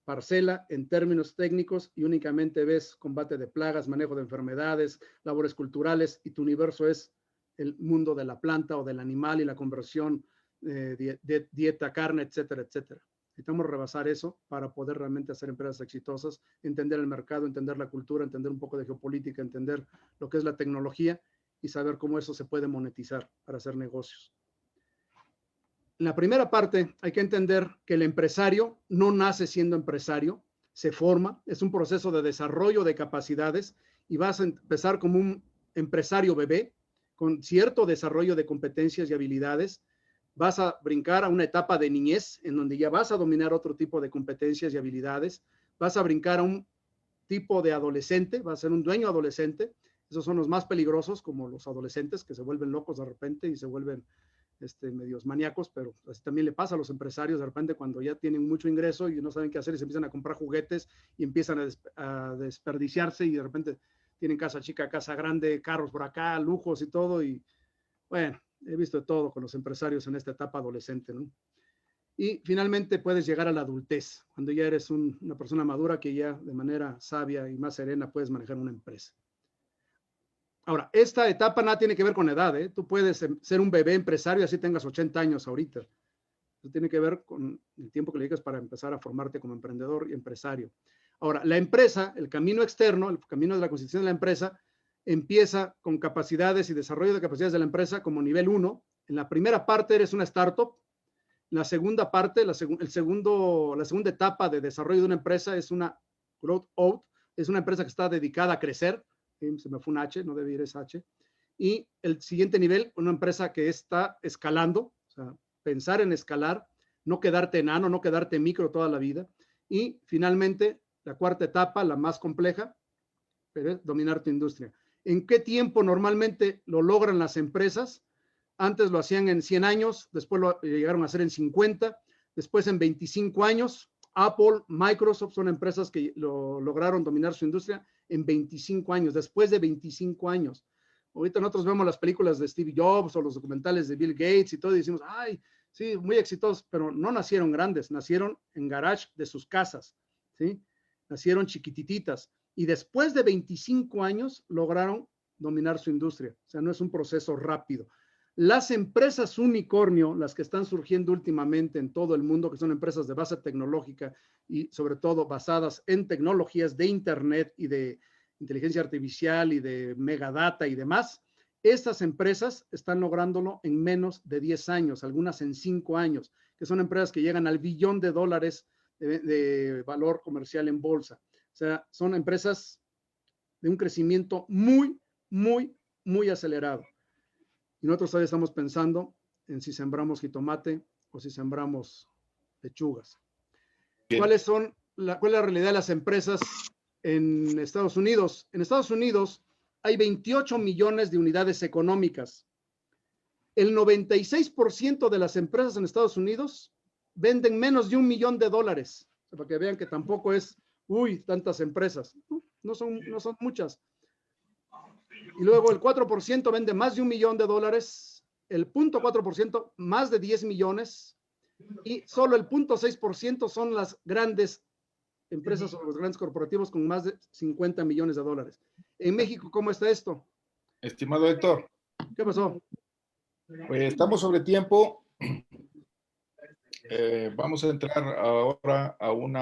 parcela, en términos técnicos y únicamente ves combate de plagas, manejo de enfermedades, labores culturales y tu universo es el mundo de la planta o del animal y la conversión de dieta, carne, etcétera, etcétera. Necesitamos rebasar eso para poder realmente hacer empresas exitosas, entender el mercado, entender la cultura, entender un poco de geopolítica, entender lo que es la tecnología y saber cómo eso se puede monetizar para hacer negocios. En la primera parte hay que entender que el empresario no nace siendo empresario, se forma, es un proceso de desarrollo de capacidades y vas a empezar como un empresario bebé con cierto desarrollo de competencias y habilidades. Vas a brincar a una etapa de niñez en donde ya vas a dominar otro tipo de competencias y habilidades. Vas a brincar a un tipo de adolescente, vas a ser un dueño adolescente. Esos son los más peligrosos, como los adolescentes que se vuelven locos de repente y se vuelven medios maníacos, pero así también le pasa a los empresarios de repente cuando ya tienen mucho ingreso y no saben qué hacer y se empiezan a comprar juguetes y empiezan a desperdiciarse y de repente tienen casa chica, casa grande, carros por acá, lujos y todo. Y bueno, he visto de todo con los empresarios en esta etapa adolescente, ¿no? Y finalmente puedes llegar a la adultez, cuando ya eres una persona madura que ya de manera sabia y más serena puedes manejar una empresa. Ahora, esta etapa nada tiene que ver con edad, ¿eh? Tú puedes ser un bebé empresario así tengas 80 años ahorita. Eso tiene que ver con el tiempo que le dedicas para empezar a formarte como emprendedor y empresario. Ahora, la empresa, el camino externo, el camino de la constitución de la empresa, empieza con capacidades y desarrollo de capacidades de la empresa como nivel 1. En la primera parte eres una startup La segunda parte, la segunda etapa de desarrollo de una empresa es una growth out, es una empresa que está dedicada a crecer. Se me fue un H, no debe ir ese H. Y el siguiente nivel, una empresa que está escalando, o sea, pensar en escalar, no quedarte enano, no quedarte micro toda la vida. Y finalmente, la cuarta etapa, la más compleja, pero es dominar tu industria. ¿En qué tiempo normalmente lo logran las empresas? Antes lo hacían en 100 años, después lo llegaron a hacer en 50, después en 25 años. Apple, Microsoft son empresas que lograron dominar su industria en 25 años, después de 25 años. Ahorita nosotros vemos las películas de Steve Jobs o los documentales de Bill Gates y todo y decimos, ay, sí, muy exitosos, pero no nacieron grandes, nacieron en garage de sus casas, ¿sí? Nacieron chiquititas y después de 25 años lograron dominar su industria. O sea, no es un proceso rápido. Las empresas unicornio, las que están surgiendo últimamente en todo el mundo, que son empresas de base tecnológica y sobre todo basadas en tecnologías de Internet y de inteligencia artificial y de megadata y demás, estas empresas están lográndolo en menos de 10 años, algunas en 5 años, que son empresas que llegan al billón de dólares de valor comercial en bolsa. O sea, son empresas de un crecimiento muy, muy, muy acelerado. Y nosotros todavía estamos pensando en si sembramos jitomate o si sembramos lechugas. ¿Cuál es la realidad de las empresas en Estados Unidos? En Estados Unidos hay 28 millones de unidades económicas. El 96% de las empresas en Estados Unidos venden menos de $1 millón. Para que vean que tampoco es, tantas empresas. No son muchas. Y luego el 4% vende más de $1 millón, el 0.4% más de 10 millones y solo el 0.6% son las grandes empresas o los grandes corporativos con más de $50 millones. En México, ¿cómo está esto? Estimado Héctor. ¿Qué pasó? Pues estamos sobre tiempo. Vamos a entrar ahora a un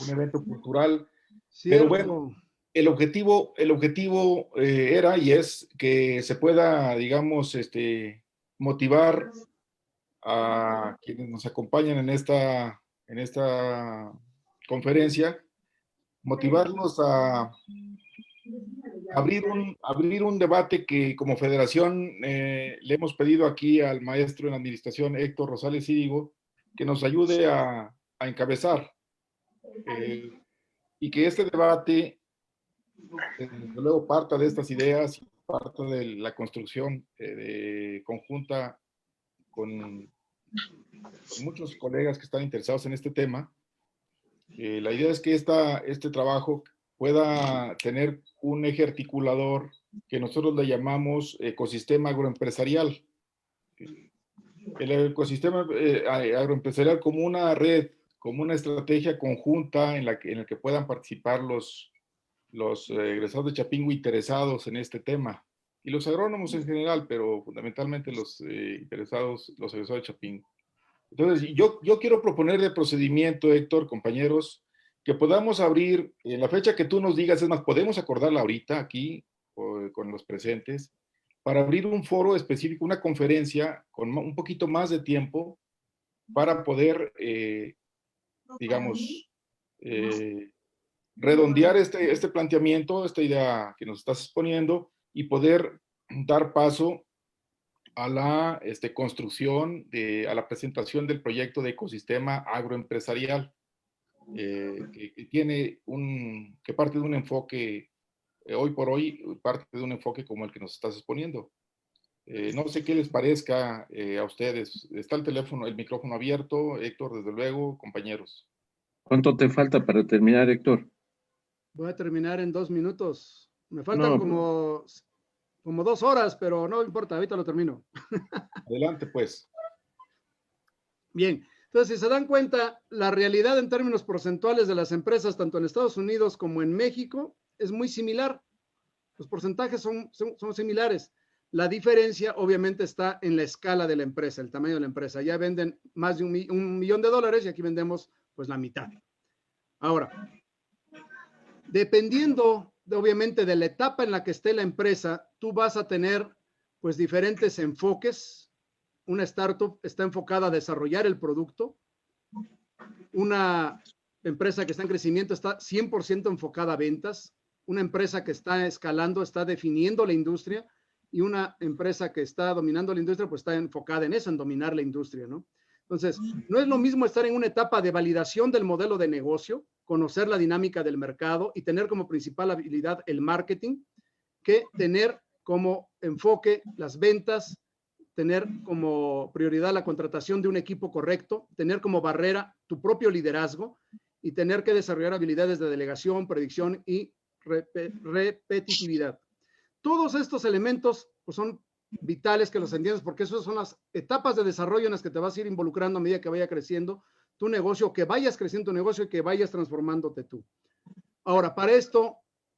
evento cultural. Cierto. Pero bueno, el objetivo era y es que se pueda, digamos, motivar a quienes nos acompañan en esta conferencia, motivarlos a abrir un debate que como federación le hemos pedido aquí al maestro en administración Héctor Rosales Írigo que nos ayude a encabezar y que este debate desde luego parta de estas ideas, parta de la construcción conjunta con muchos colegas que están interesados en este tema. La idea es que este trabajo pueda tener un eje articulador que nosotros le llamamos ecosistema agroempresarial. El ecosistema agroempresarial como una red, como una estrategia conjunta en la que puedan participar los egresados de Chapingo interesados en este tema, y los agrónomos en general, pero fundamentalmente los egresados de Chapingo. Entonces, yo quiero proponer de procedimiento, Héctor, compañeros, que podamos abrir, en la fecha que tú nos digas, es más, podemos acordarla ahorita aquí, con los presentes, para abrir un foro específico, una conferencia con un poquito más de tiempo, para poder, digamos, redondear este planteamiento, esta idea que nos estás exponiendo y poder dar paso a la construcción, a la presentación del proyecto de ecosistema agroempresarial, que parte de un enfoque, hoy por hoy, parte de un enfoque como el que nos estás exponiendo. No sé qué les parezca a ustedes. Está el micrófono abierto, Héctor, desde luego, compañeros. ¿Cuánto te falta para terminar, Héctor? Voy a terminar en 2 minutos. Me faltan como 2 horas, pero no importa, ahorita lo termino. Adelante, pues. Bien, entonces, si se dan cuenta, la realidad en términos porcentuales de las empresas, tanto en Estados Unidos como en México, es muy similar. Los porcentajes son similares. La diferencia, obviamente, está en la escala de la empresa, el tamaño de la empresa. Ya venden más de $1 millón y aquí vendemos, pues, la mitad. Ahora, dependiendo, obviamente, de la etapa en la que esté la empresa, tú vas a tener, pues, diferentes enfoques. una startup está enfocada a desarrollar el producto. Una empresa que está en crecimiento está 100% enfocada a ventas. Una empresa que está escalando está definiendo la industria, y una empresa que está dominando la industria pues está enfocada en eso, en dominar la industria, ¿no? Entonces, no es lo mismo estar en una etapa de validación del modelo de negocio, conocer la dinámica del mercado y tener como principal habilidad el marketing, que tener como enfoque las ventas, tener como prioridad la contratación de un equipo correcto, tener como barrera tu propio liderazgo y tener que desarrollar habilidades de delegación, predicción y repetitividad. Todos estos elementos pues, son vitales que los entiendas, porque esas son las etapas de desarrollo en las que te vas a ir involucrando a medida que vaya creciendo tu negocio, que vayas creciendo tu negocio y que vayas transformándote tú. Ahora, para esto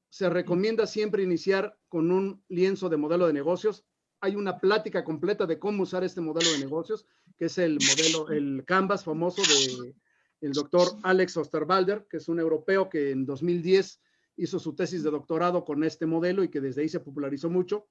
se recomienda siempre iniciar con un lienzo de modelo de negocios. Hay una plática completa de cómo usar este modelo de negocios, que es el modelo, el Canvas famoso del doctor Alex Osterwalder, que es un europeo que en 2010 hizo su tesis de doctorado con este modelo y que desde ahí se popularizó mucho,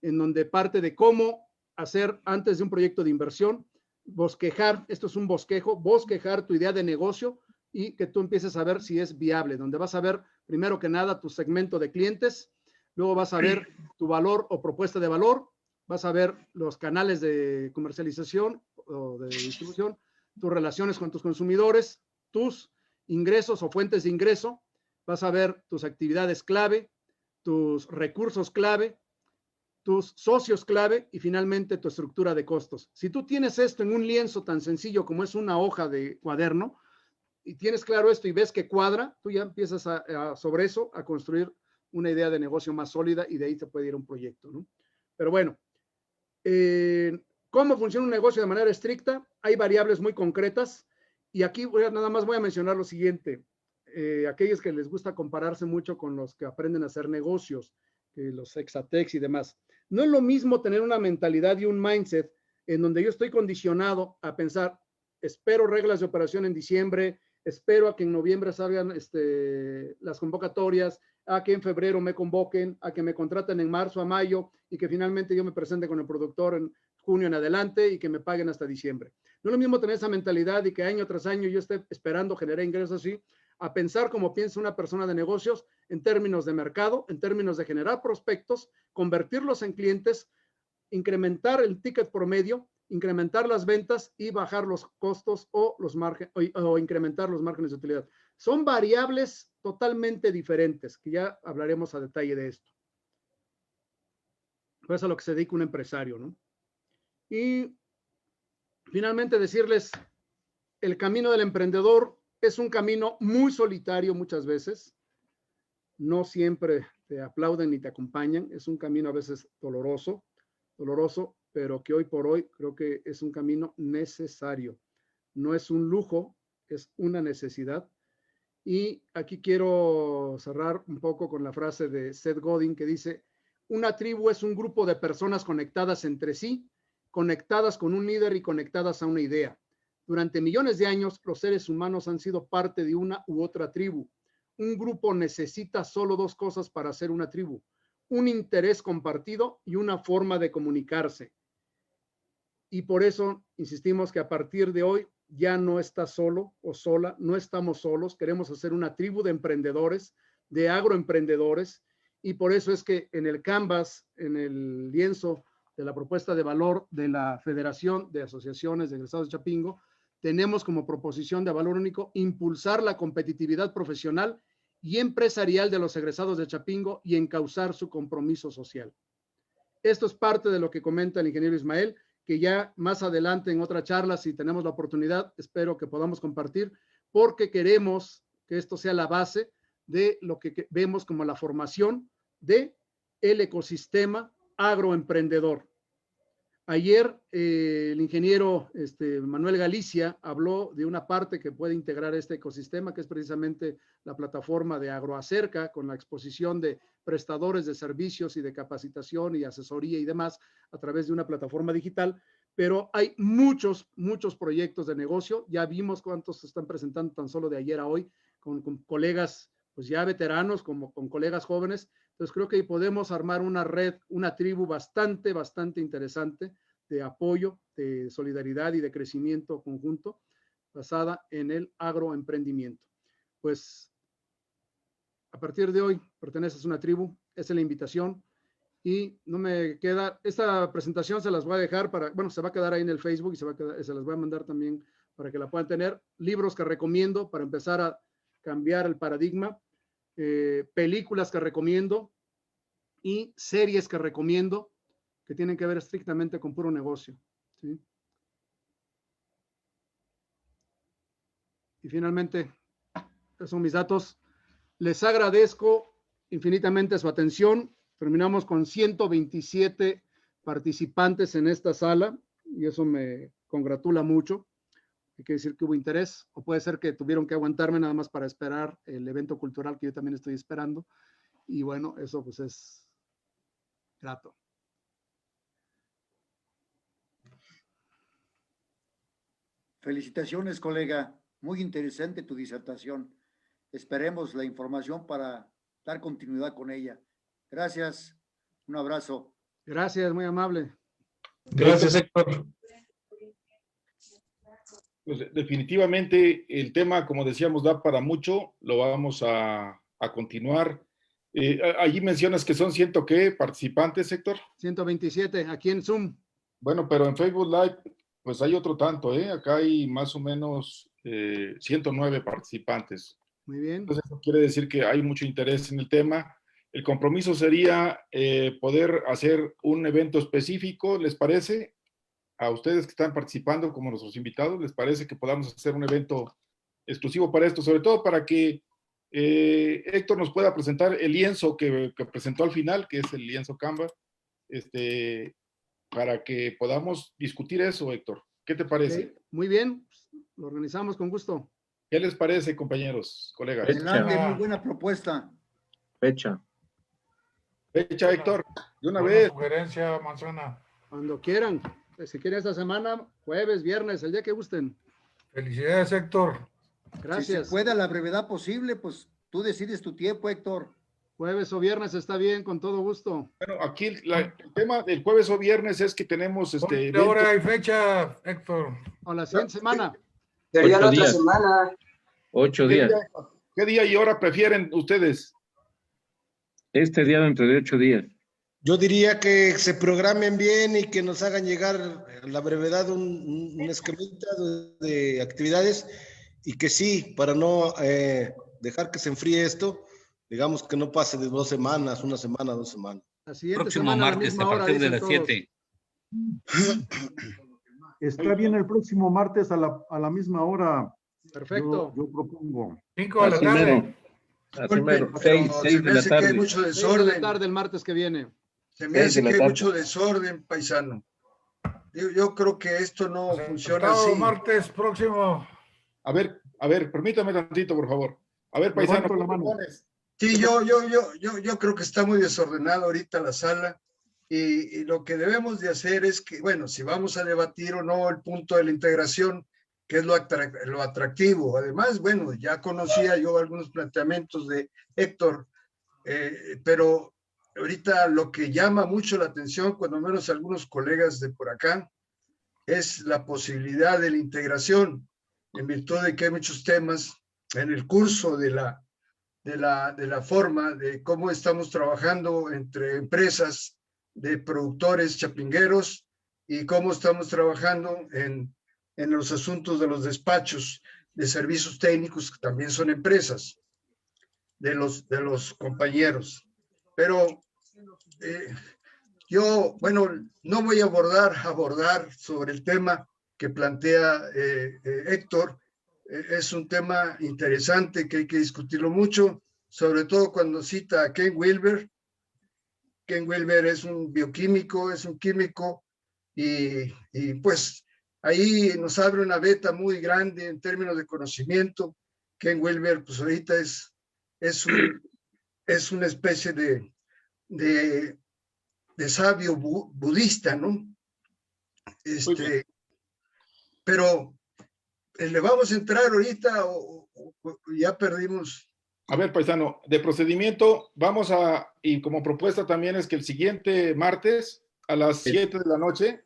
en donde parte de cómo hacer antes de un proyecto de inversión, bosquejar, esto es un bosquejo, bosquejar tu idea de negocio y que tú empieces a ver si es viable, donde vas a ver primero que nada tu segmento de clientes, luego vas a ver tu valor o propuesta de valor, vas a ver los canales de comercialización o de distribución, tus relaciones con tus consumidores, tus ingresos o fuentes de ingreso, vas a ver tus actividades clave, tus recursos clave, tus socios clave y finalmente tu estructura de costos. Si tú tienes esto en un lienzo tan sencillo como es una hoja de cuaderno y tienes claro esto y ves que cuadra, tú ya empiezas sobre eso a construir una idea de negocio más sólida y de ahí te puede ir un proyecto, ¿no? Pero bueno, ¿cómo funciona un negocio de manera estricta? Hay variables muy concretas y aquí nada más voy a mencionar lo siguiente. Aquellos que les gusta compararse mucho con los que aprenden a hacer negocios, los Exatex y demás. No es lo mismo tener una mentalidad y un mindset en donde yo estoy condicionado a pensar, espero reglas de operación en diciembre, espero a que en noviembre salgan las convocatorias, a que en febrero me convoquen, a que me contraten en marzo a mayo y que finalmente yo me presente con el productor en junio en adelante y que me paguen hasta diciembre. No es lo mismo tener esa mentalidad y que año tras año yo esté esperando generar ingresos así, a pensar como piensa una persona de negocios en términos de mercado, en términos de generar prospectos, convertirlos en clientes, incrementar el ticket promedio, incrementar las ventas y bajar los costos o incrementar los márgenes de utilidad. Son variables totalmente diferentes, que ya hablaremos a detalle de esto. Pues es a lo que se dedica un empresario, ¿no? Y finalmente decirles, el camino del emprendedor es un camino muy solitario muchas veces. No siempre te aplauden ni te acompañan. Es un camino a veces doloroso, pero que hoy por hoy creo que es un camino necesario. No es un lujo, es una necesidad. Y aquí quiero cerrar un poco con la frase de Seth Godin que dice, una tribu es un grupo de personas conectadas entre sí, conectadas con un líder y conectadas a una idea. Durante millones de años, los seres humanos han sido parte de una u otra tribu. Un grupo necesita solo dos cosas para ser una tribu: un interés compartido y una forma de comunicarse. Y por eso insistimos que a partir de hoy ya no estás solo o sola, no estamos solos, queremos hacer una tribu de emprendedores, de agroemprendedores, y por eso es que en el Canvas, en el lienzo de la propuesta de valor de la Federación de Asociaciones de Egresados de Chapingo, tenemos como proposición de valor único impulsar la competitividad profesional y empresarial de los egresados de Chapingo y encauzar su compromiso social. Esto es parte de lo que comenta el ingeniero Ismael, que ya más adelante en otra charla, si tenemos la oportunidad, espero que podamos compartir, porque queremos que esto sea la base de lo que vemos como la formación del ecosistema agroemprendedor. Ayer el ingeniero Manuel Galicia habló de una parte que puede integrar este ecosistema, que es precisamente la plataforma de Agroacerca, con la exposición de prestadores de servicios y de capacitación y asesoría y demás a través de una plataforma digital, pero hay muchos proyectos de negocio. Ya vimos cuántos se están presentando tan solo de ayer a hoy con colegas pues ya veteranos, como con colegas jóvenes. Entonces creo que podemos armar una red, una tribu bastante interesante de apoyo, de solidaridad y de crecimiento conjunto basada en el agroemprendimiento. Pues a partir de hoy perteneces a una tribu, esa es la invitación y no me queda, esta presentación se las voy a dejar para, bueno, se va a quedar ahí en el Facebook y se las voy a mandar también para que la puedan tener, libros que recomiendo para empezar a cambiar el paradigma, películas que recomiendo y series que recomiendo que tienen que ver estrictamente con puro negocio, ¿sí? Y finalmente, esos son mis datos. Les agradezco infinitamente su atención. Terminamos con 127 participantes en esta sala y eso me congratula mucho. Hay que decir que hubo interés, o puede ser que tuvieron que aguantarme nada más para esperar el evento cultural que yo también estoy esperando. Y bueno, eso pues es grato. Felicitaciones, colega. Muy interesante tu disertación. Esperemos la información para dar continuidad con ella. Gracias. Un abrazo. Gracias, muy amable. Gracias, Héctor. Pues definitivamente el tema, como decíamos, da para mucho. Lo vamos a continuar. Allí mencionas que son ¿qué participantes, Héctor? 127 aquí en Zoom. Bueno, pero en Facebook Live, pues hay otro tanto, ¿eh? Acá hay más o menos 109 participantes. Muy bien. Entonces, eso quiere decir que hay mucho interés en el tema. El compromiso sería poder hacer un evento específico, ¿les parece? A ustedes que están participando como nuestros invitados, ¿les parece que podamos hacer un evento exclusivo para esto? Sobre todo para que Héctor nos pueda presentar el lienzo que presentó al final, que es el lienzo Canva, para que podamos discutir eso, Héctor. ¿Qué te parece? Okay. Muy bien, lo organizamos con gusto. ¿Qué les parece, compañeros, colegas? Adelante, muy buena propuesta. Fecha. Fecha, Héctor, de una Buena vez. sugerencia, Manzana. Cuando quieran. Si quieren esta semana, jueves, viernes, el día que gusten. Felicidades, Héctor. Gracias. Si se puede a la brevedad posible, pues tú decides tu tiempo, Héctor. Jueves o viernes está bien, con todo gusto. Bueno, aquí el tema del jueves o viernes es que tenemos ¿Qué evento. hora y fecha, Héctor? O la siguiente semana. Sería la 8 otra días. semana. 8 días. ¿Qué día y hora prefieren ustedes? Este día dentro de 8 días. Yo diría que se programen bien y que nos hagan llegar a la brevedad un esquemita de actividades y que sí, para no dejar que se enfríe esto, digamos que no pase de 2 semanas, 1 semana, 2 semanas. La siguiente Próximo semana, martes, la a misma partir hora, de las dicen 7. Está bien el próximo martes a la misma hora. todos. Perfecto. Yo propongo. 5 de la Así tarde. mero. Así mero. Pero 6 se de me la hace que hay tarde. mucho 6 de la desorden. tarde el martes que viene. Se me hace 6 de la que hay tarde. mucho desorden, paisano. Yo creo que esto no funciona Pasado así. martes próximo. A ver, permítame tantito, por favor. A ver, paisano, Levanto la ¿qué mano. propones? Sí, yo creo que está muy desordenada ahorita la sala y lo que debemos de hacer es que, bueno, si vamos a debatir o no el punto de la integración, que es lo atractivo. Además, bueno, ya conocía yo algunos planteamientos de Héctor, pero ahorita lo que llama mucho la atención, cuando menos algunos colegas de por acá, es la posibilidad de la integración, en virtud de que hay muchos temas en el curso de la forma de cómo estamos trabajando entre empresas de productores chapingueros y cómo estamos trabajando en los asuntos de los despachos de servicios técnicos, que también son empresas de los compañeros. Pero yo, bueno, no voy a abordar sobre el tema que plantea Héctor. Es un tema interesante que hay que discutirlo mucho, sobre todo cuando cita a Ken Wilber. Ken Wilber es un bioquímico, es un químico, y pues ahí nos abre una beta muy grande en términos de conocimiento. Ken Wilber, pues ahorita es una especie de sabio budista, ¿no? Pero ¿le vamos a entrar ahorita o ya perdimos? A ver, paisano, de procedimiento, y como propuesta también es que el siguiente martes a las 7 de la noche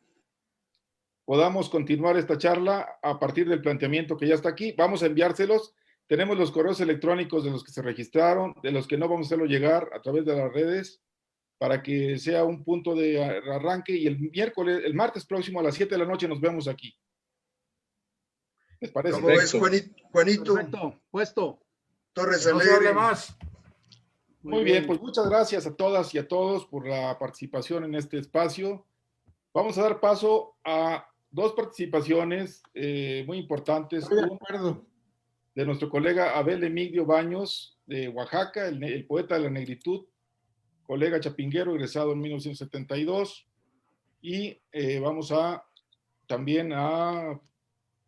podamos continuar esta charla a partir del planteamiento que ya está aquí. Vamos a enviárselos. Tenemos los correos electrónicos de los que se registraron, de los que no vamos a hacerlo llegar a través de las redes, para que sea un punto de arranque, y el martes próximo a las 7 de la noche nos vemos aquí. ¿Les parece? ¿Cómo ves, Juanito? Perfecto, puesto. Torres No se hable Alegre. más. Muy bien, pues muchas gracias a todas y a todos por la participación en este espacio. Vamos a dar paso a dos participaciones muy importantes. Estoy de acuerdo. De nuestro colega Abel Emigdio Baños, de Oaxaca, el poeta de la negritud, colega chapinguero, egresado en 1972. Y vamos también a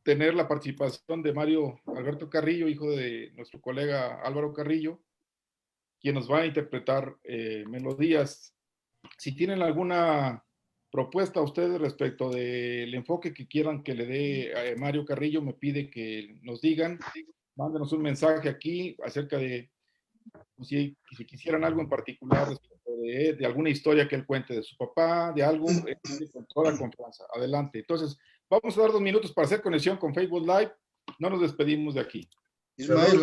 tener la participación de Mario Alberto Carrillo, hijo de nuestro colega Álvaro Carrillo, quien nos va a interpretar melodías. Si tienen alguna propuesta a ustedes respecto del enfoque que quieran que le dé a Mario Carrillo, me pide que nos digan, mándenos un mensaje aquí acerca de si quisieran algo en particular respecto de alguna historia que él cuente de su papá, de algo, con toda confianza. Adelante. Entonces, vamos a dar 2 minutos para hacer conexión con Facebook Live. No nos despedimos de aquí. Ismael,